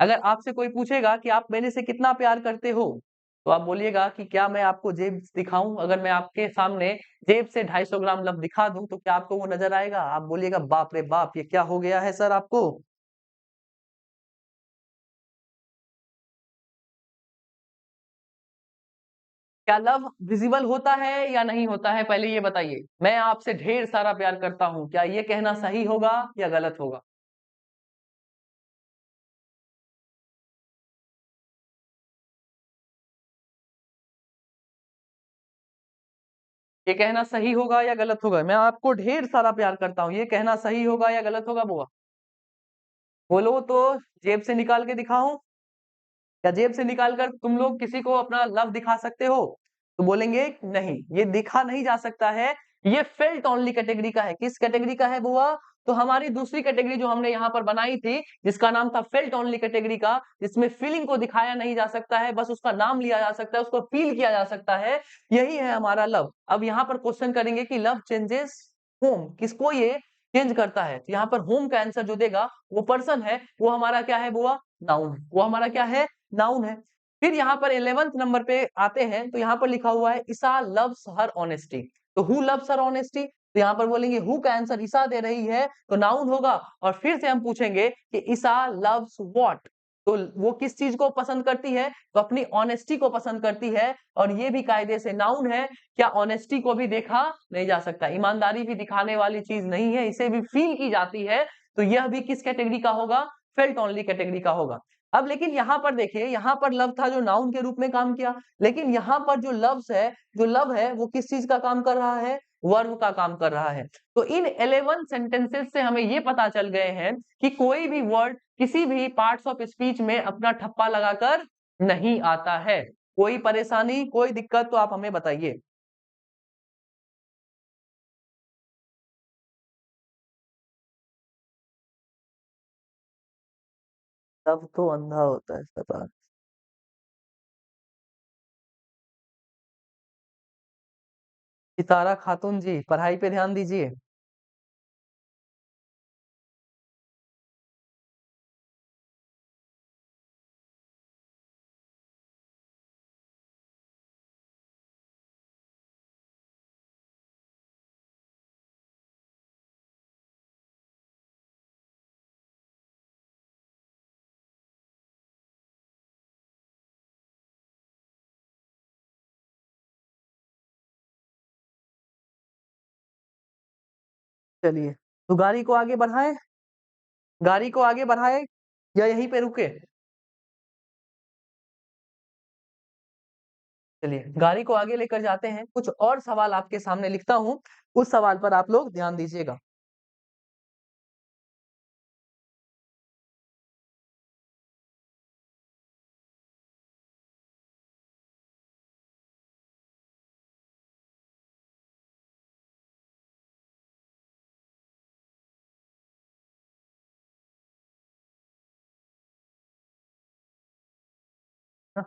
अगर आपसे कोई पूछेगा कि आप मेरे से कितना प्यार करते हो, तो आप बोलिएगा कि क्या मैं आपको जेब दिखाऊं? अगर मैं आपके सामने जेब से 250 ग्राम लव दिखा दूं तो क्या आपको वो नजर आएगा? आप बोलिएगा बाप रे बाप, ये क्या हो गया है सर आपको? क्या लव विजिबल होता है या नहीं होता है, पहले ये बताइए। मैं आपसे ढेर सारा प्यार करता हूं, क्या ये कहना सही होगा या गलत होगा? ये कहना सही होगा या गलत होगा? मैं आपको ढेर सारा प्यार करता हूँ, ये कहना सही होगा या गलत होगा बुआ? बोलो तो, जेब से निकाल के दिखाऊं? क्या जेब से निकाल कर तुम लोग किसी को अपना लव दिखा सकते हो? तो बोलेंगे नहीं, ये दिखा नहीं जा सकता है। ये फेल्ट ओनली कैटेगरी का है। किस कैटेगरी का है बुआ? तो हमारी दूसरी कैटेगरी जो हमने यहाँ पर बनाई थी, जिसका नाम था फेल्ट ओनली कैटेगरी का, जिसमें फीलिंग को दिखाया नहीं जा सकता है, बस उसका नाम लिया जा सकता है, उसको फील किया जा सकता है। यही है हमारा लव। अब यहाँ पर क्वेश्चन करेंगे कि लव चेंजेस होम, किसको ये चेंज करता है? तो यहाँ पर होम का आंसर जो देगा वो पर्सन है, वो हमारा क्या है बुआ? नाउन। वो हमारा क्या है? नाउन है। फिर यहाँ पर 11th नंबर पे आते हैं तो यहाँ पर लिखा हुआ है ईसा लव्स हर ऑनेस्टी। तो हु लव्स हर ऑनेस्टी? तो यहाँ पर बोलेंगे हु का आंसर ईसा दे रही है तो नाउन होगा। और फिर से हम पूछेंगे कि ईसा लव्स व्हाट, तो वो किस चीज को पसंद करती है? तो अपनी ऑनेस्टी को पसंद करती है और ये भी कायदे से नाउन है। क्या ऑनेस्टी को भी देखा नहीं जा सकता? ईमानदारी भी दिखाने वाली चीज नहीं है, इसे भी फील की जाती है। तो यह भी किस कैटेगरी का होगा? फेल्ट ओनली कैटेगरी का होगा। अब लेकिन यहाँ पर देखिए, यहाँ पर लव था जो नाउन के रूप में काम किया, लेकिन यहाँ पर जो लव्स है, जो लव है वो किस चीज का काम कर रहा है? वर्ब का काम कर रहा है। तो इन 11 सेंटेंसेस से हमें ये पता चल गए हैं कि कोई भी वर्ड किसी भी पार्ट्स ऑफ स्पीच में अपना ठप्पा लगाकर नहीं आता है। कोई परेशानी, कोई दिक्कत तो आप हमें बताइए। तब तो अंधा होता है शैतान। सितारा खातून जी, पढ़ाई पे ध्यान दीजिए। चलिए, तो गाड़ी को आगे बढ़ाएँ या यहीं पे रुके? चलिए, गाड़ी को आगे लेकर जाते हैं, कुछ और सवाल आपके सामने लिखता हूँ, उस सवाल पर आप लोग ध्यान दीजिएगा। हाँ,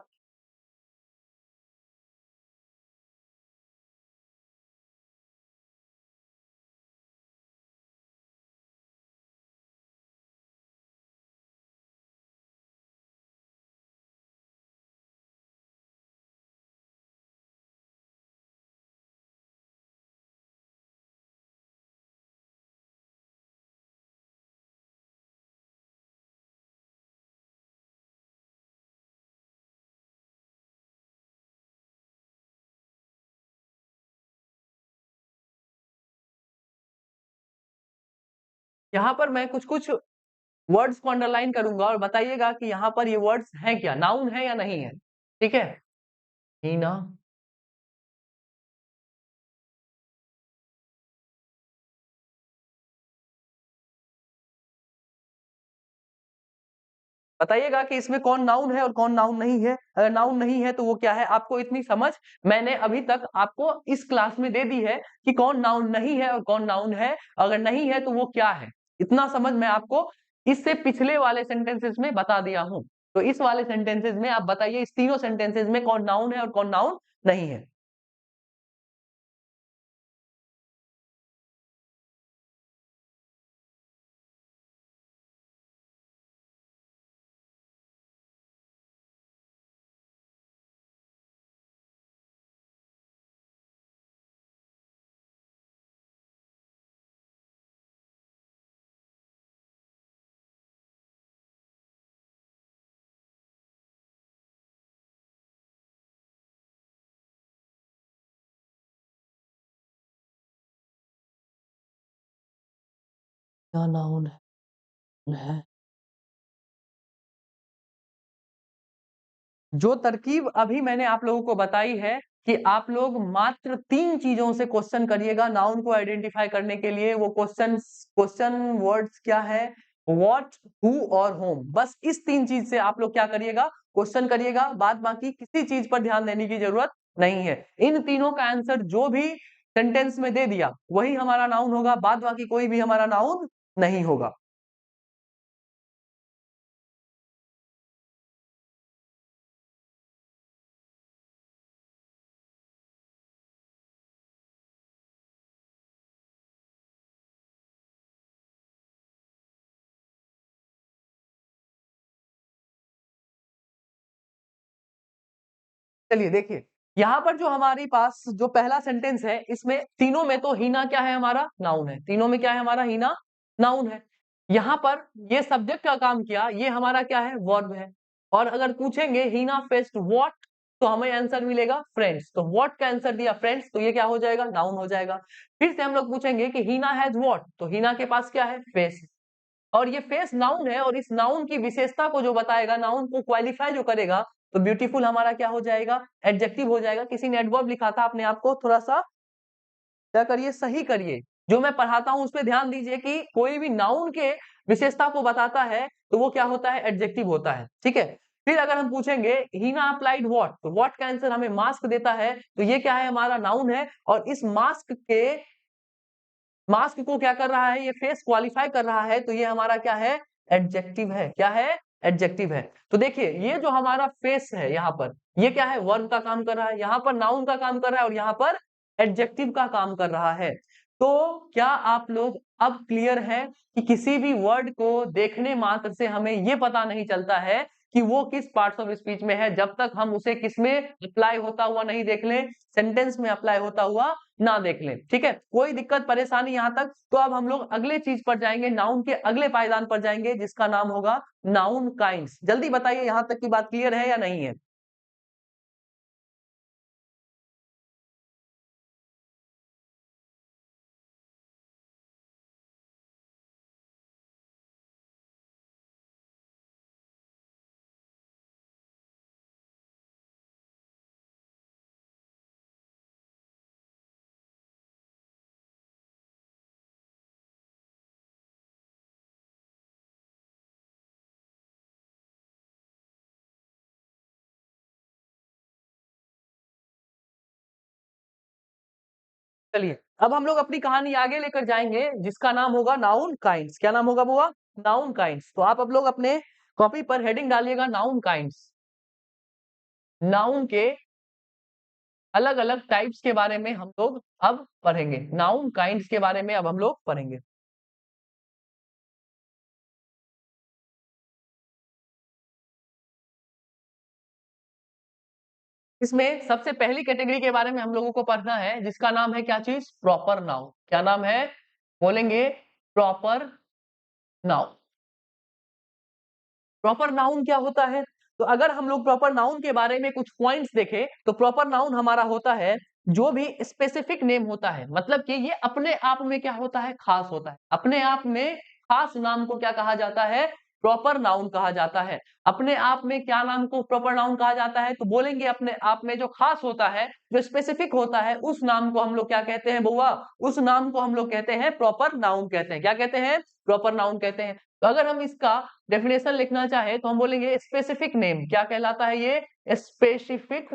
यहाँ पर मैं कुछ-कुछ वर्ड्स को अंडरलाइन करूँगा और बताइएगा कि यहाँ पर ये वर्ड्स हैं क्या? नाउन है या नहीं है? ठीक है? हीना, बताइएगा कि इसमें कौन नाउन है और कौन नाउन नहीं है? अगर नाउन नहीं है तो वो क्या है? आपको इतनी समझ मैंने अभी तक आपको इस क्लास में दे दी है कि कौन नाउन नहीं है और कौन नाउन है। अगर नहीं है तो वो क्या है? इतना समझ मैं आपको इससे पिछले वाले सेंटेंसेस में बता दिया हूँ। तो इस वाले सेंटेंसेस में आप बताइए इस तीनों सेंटेंसेस में कौन नाउन है और कौन नाउन नहीं है? क्या नाउन है? जो तरकीब अभी मैंने आप लोगों को बताई है कि आप लोग मात्र 3 चीज़ों से क्वेश्चन करिएगा नाउन को आइडेंटिफाई करने के लिए वो क्वेश्चन वर्ड्स क्या है? व्हाट, हू और होम बस इस 3 चीज़ से आप लोग क्या करिएगा? क्वेश्चन करिएगा, बाद बाकी किसी चीज़ पर ध्यान देने की ज़रूरत नहीं है। इन तीनों का आंसर जो भी सेंटेंस में दे दिया, वही हमारा नाउन होगा, बाद बाकी कोई भी हमारा नाउन नहीं होगा। चलिए देखिए, यहाँ पर जो हमारे पास जो पहला सेंटेंस है, इसमें तीनों में तो हीना क्या है हमारा? नाउन है। तीनों में क्या है हमारा? हीना नाउन है। यहाँ पर ये सब्जेक्ट का काम किया, ये हमारा क्या है? वर्ब है। और अगर पूछेंगे हीना फेस्ड व्हाट? तो हमें आंसर मिलेगा फ्रेंड्स। तो व्हाट का आंसर दिया फ्रेंड्स, तो ये क्या हो जाएगा? नाउन हो जाएगा। फिर से हम लोग पूछेंगे कि हीना हैज़ व्हाट? तो हीना के पास क्या है? फेस। और ये फेस नाउन है और इस नाउन की विशेषता को जो बताएगा, नाउन को क्वालिफाई जो करेगा, तो ब्यूटीफुल हमारा क्या हो जाएगा? एडजेक्टिव हो जाएगा। किसी ने एडवर्ब लिखा था, अपने आप को थोड़ा-सा क्या करिए? सही करिए। जो मैं पढ़ाता हूँ उसपे ध्यान दीजिए कि कोई भी नाउन के विशेषता को बताता है, तो वो क्या होता है? एडजेक्टिव होता है। ठीक है? फिर अगर हम पूछेंगे हीना अप्लाइड व्हाट? तो व्हाट का आंसर हमें मास्क देता है, तो ये क्या है? हमारा नाउन है और इस मास्क को क्या कर रहा है? ये फेस क्वालिफाई कर रहा है, तो ये हमारा क्या है? एडजेक्टिव है। क्या है? एडजेक्टिव है। तो देखिए, ये जो हमारा फेस है यहाँ पर, ये क्या है? वर्ब का काम कर रहा है, यहाँ पर नाउन का काम कर रहा है और यहाँ पर एडजेक्टिव का काम कर रहा है। तो क्या आप लोग अब क्लियर हैं कि किसी भी वर्ड को देखने मात्र से हमें ये पता नहीं चलता है कि वो किस पार्ट्स ऑफ स्पीच में है, जब तक हम उसे किसमें अप्लाई होता हुआ नहीं देख लें, सेंटेंस में अप्लाई होता हुआ ना देख लें। ठीक है? कोई दिक्कत परेशानी यहाँ तक? तो अब हम लोग अगले चीज़ पर जाएँगे, नाउन के अगले पायदान पर जाएँगे जिसका नाम होगा नाउन काइंड्स। जल्दी बताइए यहाँ तक की बात क्लियर है या नहीं है? चलिए, अब हम लोग अपनी कहानी आगे लेकर जाएँगे जिसका नाम होगा नाउन काइंड्स। क्या नाम होगा बुआ? Noun kinds. तो आप अब लोग अपने कॉपी पर हेडिंग डालिएगा नाउन काइंड्स। नाउन के अलग-अलग टाइप्स के बारे में हम लोग अब पढ़ेंगे। नाउन काइंड्स के बारे में अब हम लोग पढ़ेंगे। इसमें सबसे पहली कैटेगरी के बारे में हम लोगों को पढ़ना है जिसका नाम है क्या चीज़? Proper noun. क्या नाम है? बोलेंगे प्रॉपर नाउन। प्रॉपर नाउन क्या होता है? तो अगर हम लोग प्रॉपर नाउन के बारे में कुछ पॉइंट्स देखें, तो प्रॉपर नाउन हमारा होता है जो भी स्पेसिफिक नेम होता है, मतलब कि ये अपने आप में क्या होता है? खास होता है। अपने आप में खास नाम को क्या कहा जाता है? प्रॉपर नाउन कहा जाता है। अपने आप में क्या नाम को प्रॉपर नाउन कहा जाता है? तो बोलेंगे अपने आप में जो खास होता है, जो स्पेसिफिक होता है, उस नाम को हम लोग क्या कहते हैं बउआ? उस नाम को हम लोग कहते हैं प्रॉपर नाउन कहते हैं। क्या कहते हैं? प्रॉपर नाउन कहते हैं। तो अगर हम इसका डेफिनेशन लिखना चाहे तो हम बोलेंगे स्पेसिफिक नेम। क्या कहलाता है ये? Specific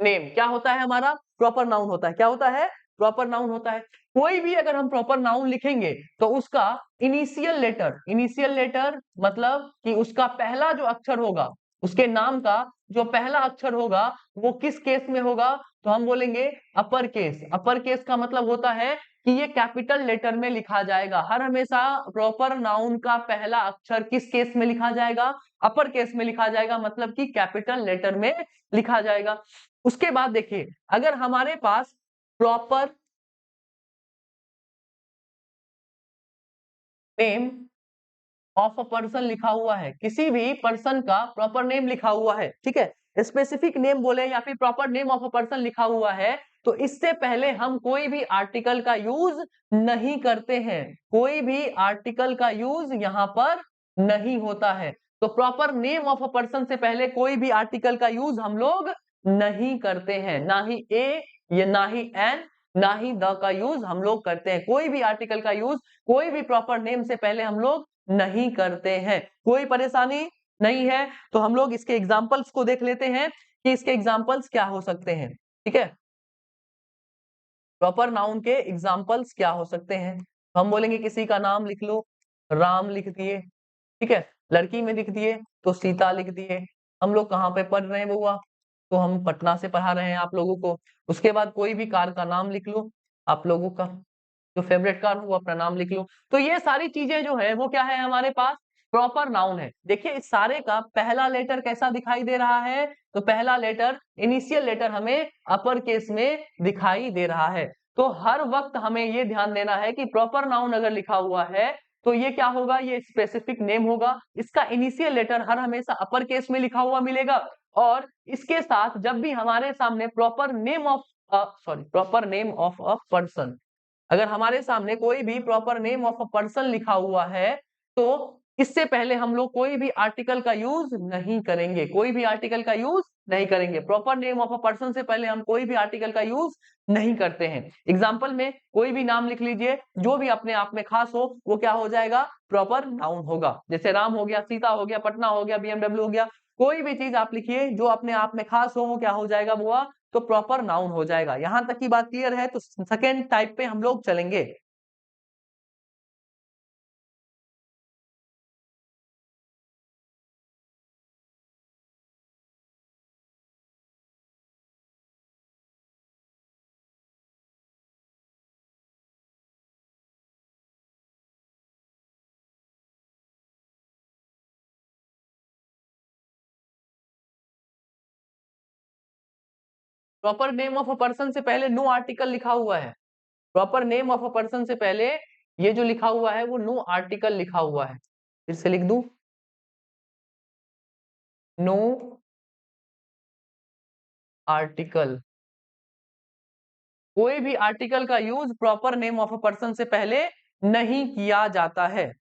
name. क्या होता है हमारा? प्रॉपर नाउन होता है। क्या होता है? प्रॉपर नाउन होता है। कोई भी अगर हम प्रॉपर नाउन लिखेंगे तो उसका इनिशियल लेटर मतलब कि उसका पहला जो अक्षर होगा, उसके नाम का जो पहला अक्षर होगा वो किस केस में होगा? तो हम बोलेंगे अपर केस। अपर केस का मतलब होता है कि ये कैपिटल लेटर में लिखा जाएगा। हर हमेशा प्रॉपर नाउन का पहला अक्षर किस केस में लिखा जाएगा? अपर केस में लिखा जाएगा, मतलब कि कैपिटल लेटर में लिखा जाएगा। उसके बाद देखिए, अगर हमारे पास proper name of a person लिखा हुआ है, किसी भी पर्सन का प्रॉपर नेम लिखा हुआ है, ठीक है? स्पेसिफिक नेम बोले या फिर proper name of a person लिखा हुआ है, तो इससे पहले हम कोई भी आर्टिकल का यूज नहीं करते हैं। कोई भी आर्टिकल का यूज यहाँ पर नहीं होता है। तो proper name of a person से पहले कोई भी आर्टिकल का यूज हम लोग नहीं करते हैं। ना ही ए, या ना ही एन, ना ही द का यूज हम लोग करते हैं। कोई भी आर्टिकल का यूज कोई भी प्रॉपर नेम से पहले हम लोग नहीं करते हैं। कोई परेशानी नहीं है। तो हम लोग इसके एग्जाम्पल्स को देख लेते हैं कि इसके एग्जाम्पल्स क्या हो सकते हैं। ठीक है, प्रॉपर नाउन के एग्जाम्पल्स क्या हो सकते हैं? हम बोलेंगे किसी का नाम लिख लो, राम लिख दिए, ठीक है? लड़की में लिख दिए तो सीता लिख दिए। हम लोग कहाँ पे पढ़ रहे हैं बुआ? तो हम पटना से पढ़ा रहे हैं आप लोगों को। उसके बाद कोई भी कार का नाम लिख लो आप लोगों का, जो फेवरेट कार हो वो अपना नाम लिख लो। तो ये सारी चीजें जो है वो क्या है हमारे पास? प्रॉपर नाउन है। देखिए इस सारे का पहला लेटर कैसा दिखाई दे रहा है? तो पहला लेटर, इनिशियल लेटर हमें अपर केस में दिखाई दे रहा है। तो हर वक्त हमें ये ध्यान देना है कि प्रॉपर नाउन अगर लिखा हुआ है तो ये क्या होगा? ये स्पेसिफिक नेम होगा। इसका इनिशियल लेटर हर हमेशा अपर केस में लिखा हुआ मिलेगा। और इसके साथ जब भी हमारे सामने proper name of a person, अगर हमारे सामने कोई भी proper name of a person लिखा हुआ है तो इससे पहले हम लोग कोई भी आर्टिकल का यूज नहीं करेंगे। कोई भी आर्टिकल का यूज नहीं करेंगे। Proper name of a person से पहले हम कोई भी आर्टिकल का यूज नहीं करते हैं। एग्जाम्पल में कोई भी नाम लिख लीजिए जो भी अपने आप में खास हो, वो क्या हो जाएगा? प्रॉपर नाउन होगा। जैसे राम हो गया, सीता हो गया, पटना हो गया, बीएमडब्ल्यू हो गया। कोई भी चीज आप लिखिए जो अपने आप में खास हो, वो क्या हो जाएगा बुआ? तो प्रॉपर नाउन हो जाएगा। यहां तक की बात क्लियर है? तो सेकेंड टाइप पे हम लोग चलेंगे। Proper name of a person से पहले नो आर्टिकल लिखा हुआ है। Proper name of a person से पहले ये जो लिखा हुआ है वो नो आर्टिकल लिखा हुआ है। फिर से लिख दूं, नो आर्टिकल। कोई भी आर्टिकल का use proper name of a person से पहले नहीं किया जाता है।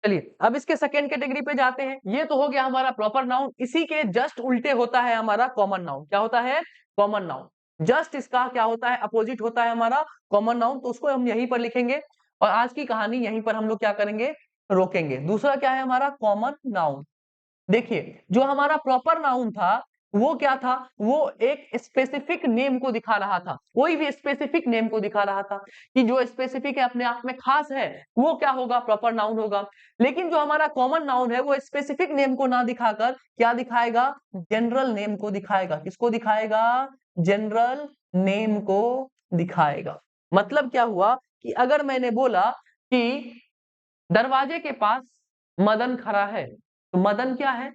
चलिए, अब इसके सेकंड कैटेगरी पे जाते हैं। ये तो हो गया हमारा प्रॉपर नाउन, इसी के जस्ट उल्टे होता है हमारा कॉमन नाउन। क्या होता है? Common noun. जस्ट इसका क्या होता है? अपोजिट होता है हमारा कॉमन नाउन, तो उसको हम यहीं पर लिखेंगे और आज की कहानी यहीं पर हम लोग क्या करेंगे? रोकेंगे। दूसरा क्या है हमारा? Common noun. देखिए, जो हमारा प्रॉपर नाउन था, वो क्या था? वो एक स्पेसिफिक नेम को दिखा रहा था। कोई भी स्पेसिफिक नेम को दिखा रहा था कि जो स्पेसिफिक है, अपने आप में खास है, वो क्या होगा? प्रॉपर नाउन होगा। लेकिन जो हमारा कॉमन नाउन है, वो स्पेसिफिक नेम को ना दिखाकर क्या दिखाएगा? जनरल नेम को दिखाएगा। किसको दिखाएगा? जनरल नेम को दिखाएगा। मतलब क्या हुआ कि अगर मैंने बोला कि दरवाजे के पास मदन खड़ा है, तो मदन क्या है?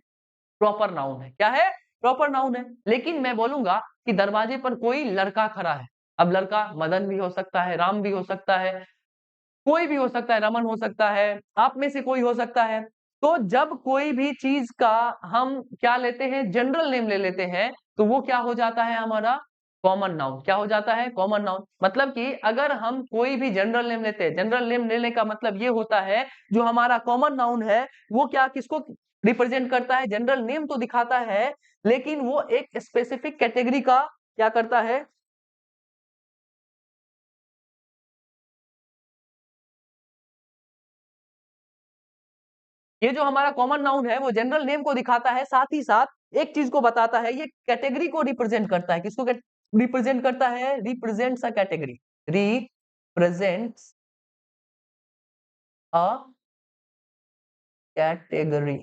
प्रॉपर नाउन है। क्या है? प्रॉपर नाउन है। लेकिन मैं बोलूंगा कि दरवाजे पर कोई लड़का खड़ा है। अब लड़का मदन भी हो सकता है, राम भी हो सकता है, कोई भी हो सकता है, रमन हो सकता है, आप में से कोई हो सकता है। तो जब कोई भी चीज का हम क्या लेते हैं? जनरल नेम ले लेते हैं, तो वो क्या हो जाता है हमारा? Common noun. क्या हो जाता है? Common noun. मतलब कि अगर हम कोई भी जनरल नेम लेते हैं, जनरल नेम लेने का मतलब ये होता है, जो हमारा कॉमन नाउन है, वो क्या किसको रिप्रेजेंट करता है? जनरल नेम तो दिखाता है, लेकिन वो एक स्पेसिफिक कैटेगरी का क्या करता है? ये जो हमारा कॉमन नाउन है, वो जनरल नेम को दिखाता है, साथ ही साथ एक चीज को बताता है, ये कैटेगरी को रिप्रेजेंट करता है। किसको रिप्रेजेंट करता है? Represents a category. Represents a category.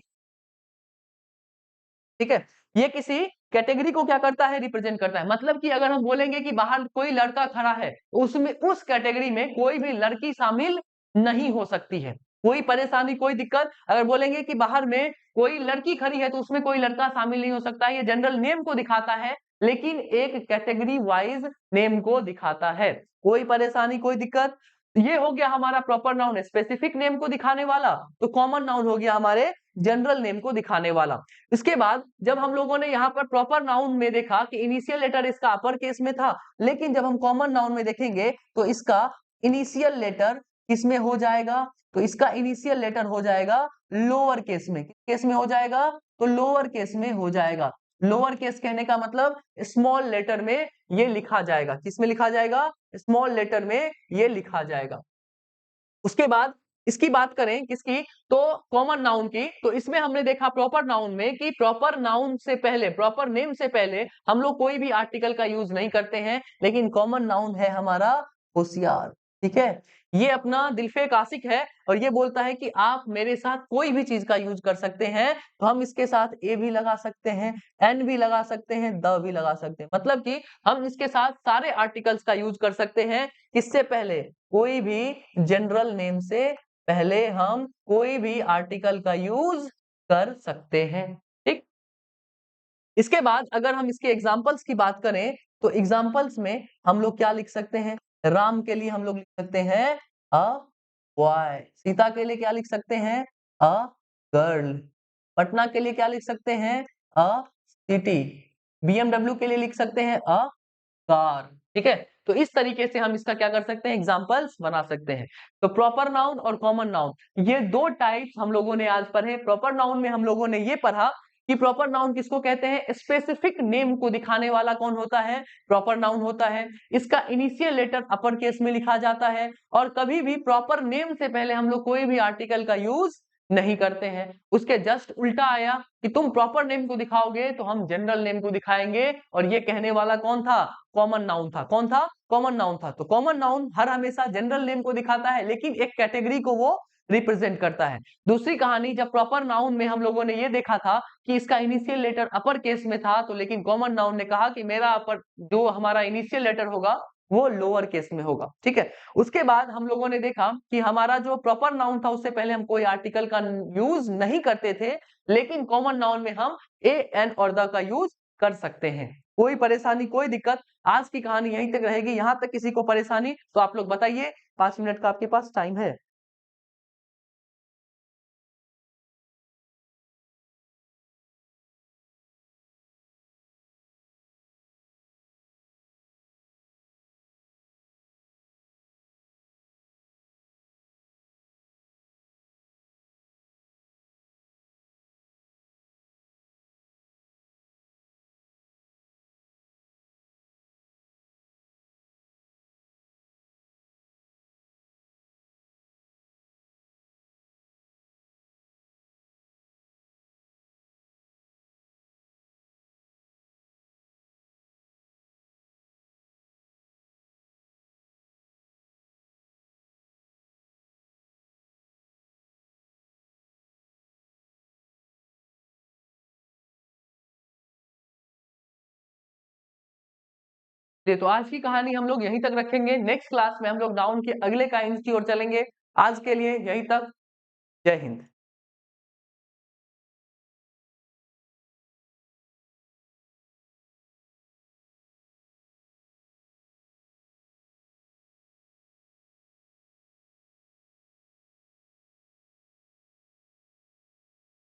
ठीक है, ये किसी कैटेगरी को क्या करता है? रिप्रेजेंट करता है। मतलब कि अगर हम बोलेंगे कि बाहर कोई लड़का खड़ा है, उसमें उस कैटेगरी में कोई भी लड़की शामिल नहीं हो सकती है। कोई परेशानी, कोई दिक्कत, अगर बोलेंगे कि बाहर में कोई लड़की खड़ी है, तो उसमें कोई लड़का शामिल नहीं हो सकता है। ये जनरल नेम को दिखाता है, लेकिन एक कैटेगरी वाइज नेम को दिखाता है। कोई परेशानी, कोई दिक्कत। ये हो गया हमारा प्रॉपर नाउन, स्पेसिफिक नेम को दिखाने वाला। तो कॉमन नाउन हो गया हमारे जनरल नेम को दिखाने वाला। इसके बाद जब हम लोगों ने यहाँ पर प्रॉपर नाउन में देखा कि इनिशियल लेटर इसका अपर केस में था, लेकिन जब हम कॉमन नाउन में देखेंगे तो इसका इनिशियल लेटर किसमें हो जाएगा? तो इसका इनिशियल लेटर हो जाएगा लोअर केस में। किस केस में हो जाएगा? तो लोअर केस में हो जाएगा। लोअर केस कहने का मतलब स्मॉल लेटर में ये लिखा जाएगा। किस में लिखा जाएगा? स्मॉल लेटर में ये लिखा जाएगा। उसके बाद इसकी बात करें किसकी? तो कॉमन नाउन की। तो इसमें हमने देखा प्रॉपर नाउन में कि प्रॉपर नाउन से पहले, प्रॉपर नेम से पहले हम लोग कोई भी आर्टिकल का यूज नहीं करते हैं, लेकिन कॉमन नाउन है हमारा होशियार। ठीक है, ये अपना दिलफेक आशिक है और ये बोलता है कि आप मेरे साथ कोई भी चीज का यूज कर सकते हैं। तो हम इसके साथ ए भी लगा सकते हैं, एन भी लगा सकते हैं, द भी लगा सकते हैं। मतलब कि हम इसके साथ सारे आर्टिकल्स का यूज कर सकते हैं। किससे पहले? कोई भी जनरल नेम से पहले हम कोई भी आर्टिकल का यूज कर सकते हैं। ठीक, इसके बाद अगर हम इसके एग्जाम्पल्स की बात करें, तो एग्जाम्पल्स में हम लोग क्या लिख सकते हैं? राम के लिए हम लोग लिख सकते हैं अ बॉय। सीता के लिए क्या लिख सकते हैं? A girl. पटना के लिए क्या लिख सकते हैं? अ सिटी। बीएमडब्ल्यू के लिए लिख सकते हैं अ कार। ठीक है, तो इस तरीके से हम इसका क्या कर सकते हैं? एग्जांपल्स बना सकते हैं। तो प्रॉपर नाउन और कॉमन नाउन, ये दो टाइप्स हम लोगों ने आज पढ़े। प्रॉपर नाउन में हम लोगों ने ये पढ़ा कि प्रॉपर नाउन किसको कहते हैं? स्पेसिफिक नेम को दिखाने वाला कौन होता है? प्रॉपर नाउन होता है। इसका इनिशियल लेटर अपर केस में लिखा जाता है और कभी भी प्रॉपर नेम से पहले हम लोग कोई भी आर्टिकल का यूज नहीं करते हैं। उसके जस्ट उल्टा आया कि तुम प्रॉपर नेम को दिखाओगे तो हम जनरल नेम को दिखाएंगे, और ये कहने वाला कौन था? कॉमन नाउन था। कौन था? कॉमन नाउन था। तो कॉमन नाउन हर हमेशा जनरल नेम को दिखाता है, लेकिन एक कैटेगरी को वो रिप्रेजेंट करता है। दूसरी कहानी, जब प्रॉपर नाउन में हम लोगों ने ये देखा था कि इसका इनिशियल लेटर अपर केस में था, तो लेकिन कॉमन नाउन ने कहा कि मेरा अपर, जो हमारा इनिशियल लेटर होगा, वो लोअर केस में होगा। ठीक है, उसके बाद हम लोगों ने देखा कि हमारा जो प्रॉपर नाउन था, उससे पहले हम कोई आर्टिकल का यूज नहीं करते थे, लेकिन कॉमन नाउन में हम ए, एन और द का यूज कर सकते हैं। कोई परेशानी, कोई दिक्कत? आज की कहानी यहीं तक रहेगी। यहां तक किसी को परेशानी तो आप लोग बताइए। 5 मिनट का आपके पास टाइम है। चलिए तो आज की कहानी हम लोग यहीं तक रखेंगे। नेक्स्ट क्लास में हम लोग नाउन के अगले काइंड्स की ओर चलेंगे। आज के लिए यहीं तक। जय हिंद।